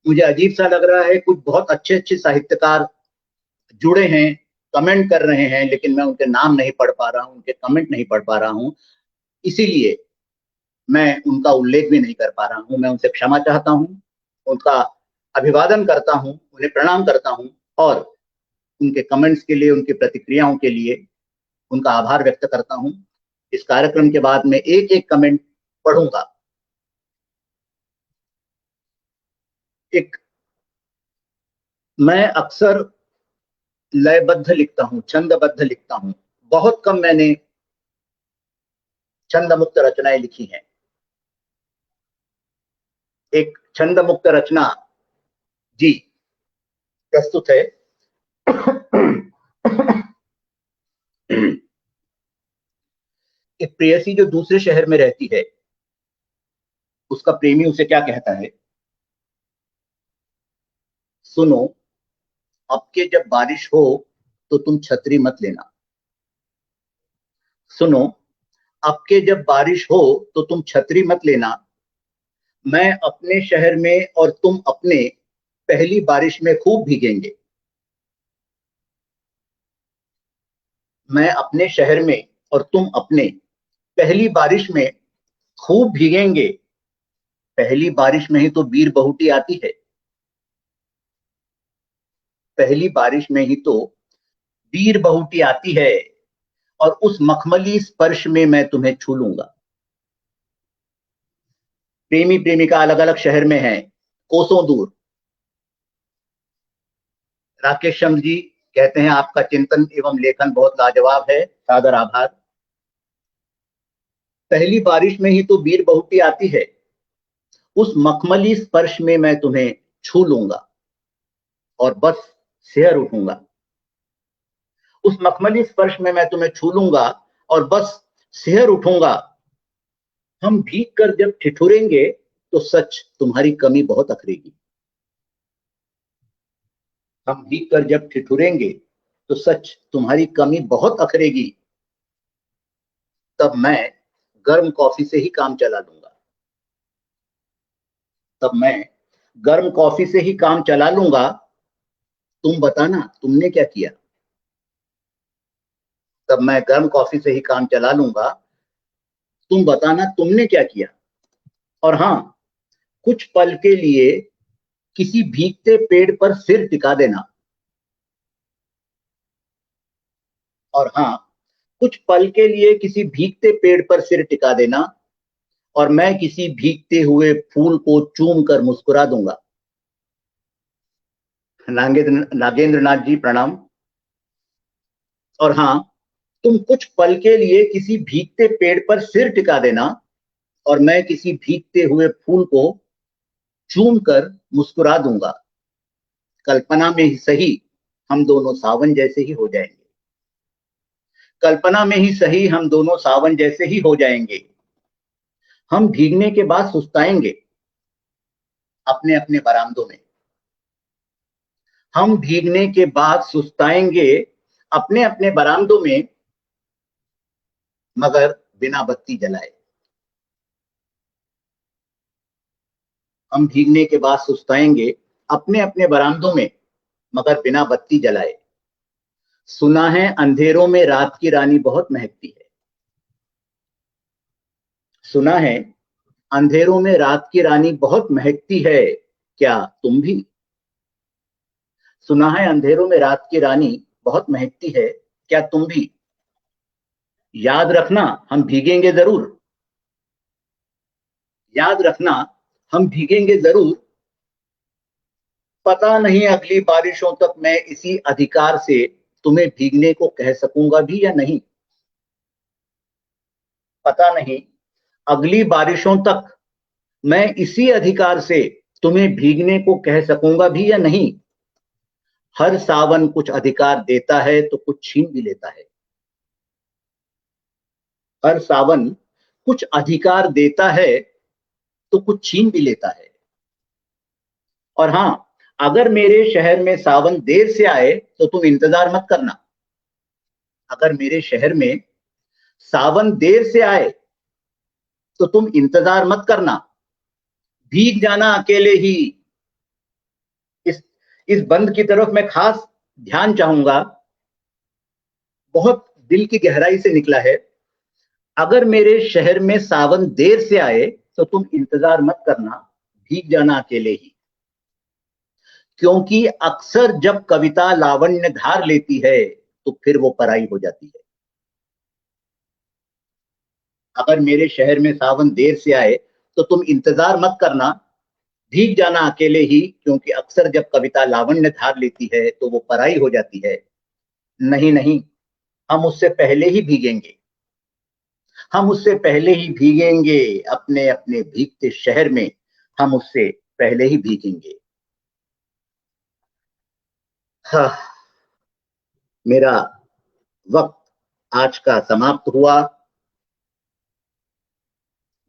मुझे अजीब सा लग रहा है, कुछ बहुत अच्छे अच्छे साहित्यकार जुड़े हैं, कमेंट कर रहे हैं, लेकिन मैं उनके नाम नहीं पढ़ पा रहा हूं, उनके कमेंट नहीं पढ़ पा रहा हूं, इसीलिए मैं उनका उल्लेख भी नहीं कर पा रहा हूं। मैं उनसे क्षमा चाहता हूं, उनका अभिवादन करता हूं, उन्हें प्रणाम करता हूं, और उनके कमेंट्स के लिए, उनकी प्रतिक्रियाओं के लिए उनका आभार व्यक्त करता हूं। इस कार्यक्रम के बाद में एक एक कमेंट पढ़ूंगा। एक, मैं अक्सर लयबद्ध लिखता हूं, छंदबद्ध लिखता हूं, बहुत कम मैंने छंद मुक्त रचनाएं लिखी हैं। एक छंद मुक्त रचना, जी, प्रस्तुत है। एक प्रेयसी जो दूसरे शहर में रहती है, उसका प्रेमी उसे क्या कहता है? सुनो, अब के जब बारिश हो तो तुम छतरी मत लेना। सुनो, अब के जब बारिश हो तो तुम छतरी मत लेना। मैं अपने शहर में और तुम अपने, पहली बारिश में खूब भीगेंगे। मैं अपने शहर में और तुम अपने, पहली बारिश में खूब भीगेंगे। पहली बारिश में ही तो बीर बहुटी आती है। पहली बारिश में ही तो बीर बहुटी आती है, और उस मखमली स्पर्श में मैं तुम्हें छू लूंगा। प्रेमी प्रेमिका अलग अलग शहर में हैं, कोसों दूर। राकेश चंद्र जी कहते हैं, आपका चिंतन एवं लेखन बहुत लाजवाब है, सादर आभार। पहली बारिश में ही तो बीर बहुटी आती है, उस मखमली स्पर्श में मैं तुम्हें छू लूंगा और बस सिहर उठूंगा। उस मखमली स्पर्श में मैं तुम्हें छू लूंगा और बस सिहर उठूंगा। हम भीग कर जब ठिठुरेंगे तो सच तुम्हारी कमी बहुत अखरेगी। हम भीग कर जब ठिठुरेंगे तो सच तुम्हारी कमी बहुत अखरेगी। तब मैं गर्म कॉफी से ही काम चला लूंगा। तब मैं गर्म कॉफी से ही काम चला लूंगा। तुम बताना तुमने क्या किया? तब मैं गर्म कॉफी से ही काम चला लूंगा। तुम बताना तुमने क्या किया? और हाँ, कुछ पल के लिए किसी भीगते पेड़ पर सिर टिका देना। और हाँ, कुछ पल के लिए किसी भीगते पेड़ पर सिर टिका देना, और मैं किसी भीगते हुए फूल को चूम कर मुस्कुरा दूंगा। नागेंद्र नाथ जी प्रणाम। और हाँ, तुम कुछ पल के लिए किसी भीगते पेड़ पर सिर टिका देना, और मैं किसी भीगते हुए फूल को चूम कर मुस्कुरा दूंगा। कल्पना में ही सही हम दोनों सावन जैसे ही हो जाएंगे। कल्पना में ही सही हम दोनों सावन जैसे ही हो जाएंगे। हम भीगने के बाद सुस्ताएंगे अपने अपने बरामदों में। हम भीगने के बाद सुस्ताएंगे अपने अपने बरामदों में, मगर बिना बत्ती जलाए। हम भीगने के बाद सुस्ताएंगे अपने अपने बरामदों में, मगर बिना बत्ती जलाए। सुना है अंधेरों में रात की रानी बहुत महकती है। सुना है अंधेरों में रात की रानी बहुत महकती है, क्या तुम भी? सुना है अंधेरों में रात की रानी बहुत महकती है, क्या तुम भी? याद रखना हम भीगेंगे जरूर। याद रखना हम भीगेंगे जरूर। पता नहीं अगली बारिशों तक मैं इसी अधिकार से तुम्हें भीगने को कह सकूंगा भी या नहीं। पता नहीं अगली बारिशों तक मैं इसी अधिकार से तुम्हें भीगने को कह सकूंगा भी या नहीं। हर सावन कुछ अधिकार देता है तो कुछ छीन भी लेता है। हर सावन कुछ अधिकार देता है तो कुछ छीन भी लेता है। और हाँ, अगर मेरे शहर में सावन देर से आए तो तुम इंतजार मत करना। अगर मेरे शहर में सावन देर से आए तो तुम इंतजार मत करना। भीग जाना अकेले ही। इस इस बंद की तरफ मैं खास ध्यान चाहूंगा, बहुत दिल की गहराई से निकला है। अगर मेरे शहर में सावन देर से आए तो तुम इंतजार मत करना, भीग जाना अकेले ही। क्योंकि अक्सर जब कविता लावण्य धार लेती है तो फिर वो पराई हो जाती है। अगर मेरे शहर में सावन देर से आए तो तुम इंतजार मत करना, भीग जाना अकेले ही। क्योंकि अक्सर जब कविता लावण्य धार लेती है तो वो पराई हो जाती है। नहीं नहीं, हम उससे पहले ही भीगेंगे। हम उससे पहले ही भीगेंगे अपने अपने भीगते शहर में। हम उससे पहले ही भीगेंगे। हाँ, मेरा वक्त आज का समाप्त हुआ।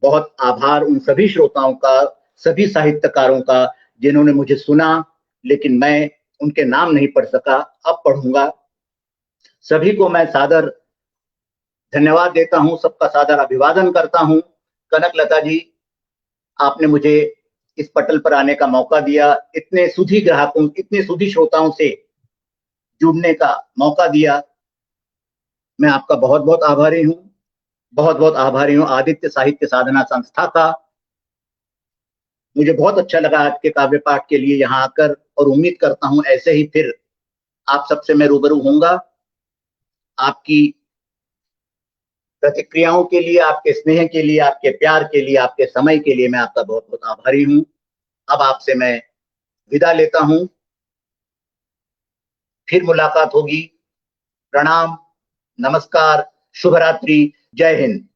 बहुत आभार उन सभी श्रोताओं का, सभी साहित्यकारों का जिन्होंने मुझे सुना, लेकिन मैं उनके नाम नहीं पढ़ सका, अब पढ़ूंगा। सभी को मैं सादर धन्यवाद देता हूं, सबका सादर अभिवादन करता हूं। कनक लता जी, आपने मुझे इस पटल पर आने का मौका दिया, इतने सुधी ग्राहकों, इतने सुधी श्रोताओं से जुड़ने का मौका दिया। मैं आपका बहुत बहुत आभारी हूं। बहुत बहुत आभारी हूं आदित्य साहित्य साधना संस्था का। मुझे बहुत अच्छा लगा आज के काव्य पाठ के लिए यहाँ आकर, और उम्मीद करता हूं ऐसे ही फिर आप सबसे मैं रूबरू होऊंगा। आपकी प्रतिक्रियाओं के लिए, आपके स्नेह के लिए, आपके प्यार के लिए, आपके समय के लिए मैं आपका बहुत बहुत आभारी हूं। अब आपसे मैं विदा लेता हूं, फिर मुलाकात होगी। प्रणाम, नमस्कार, शुभ रात्रि, जय हिंद।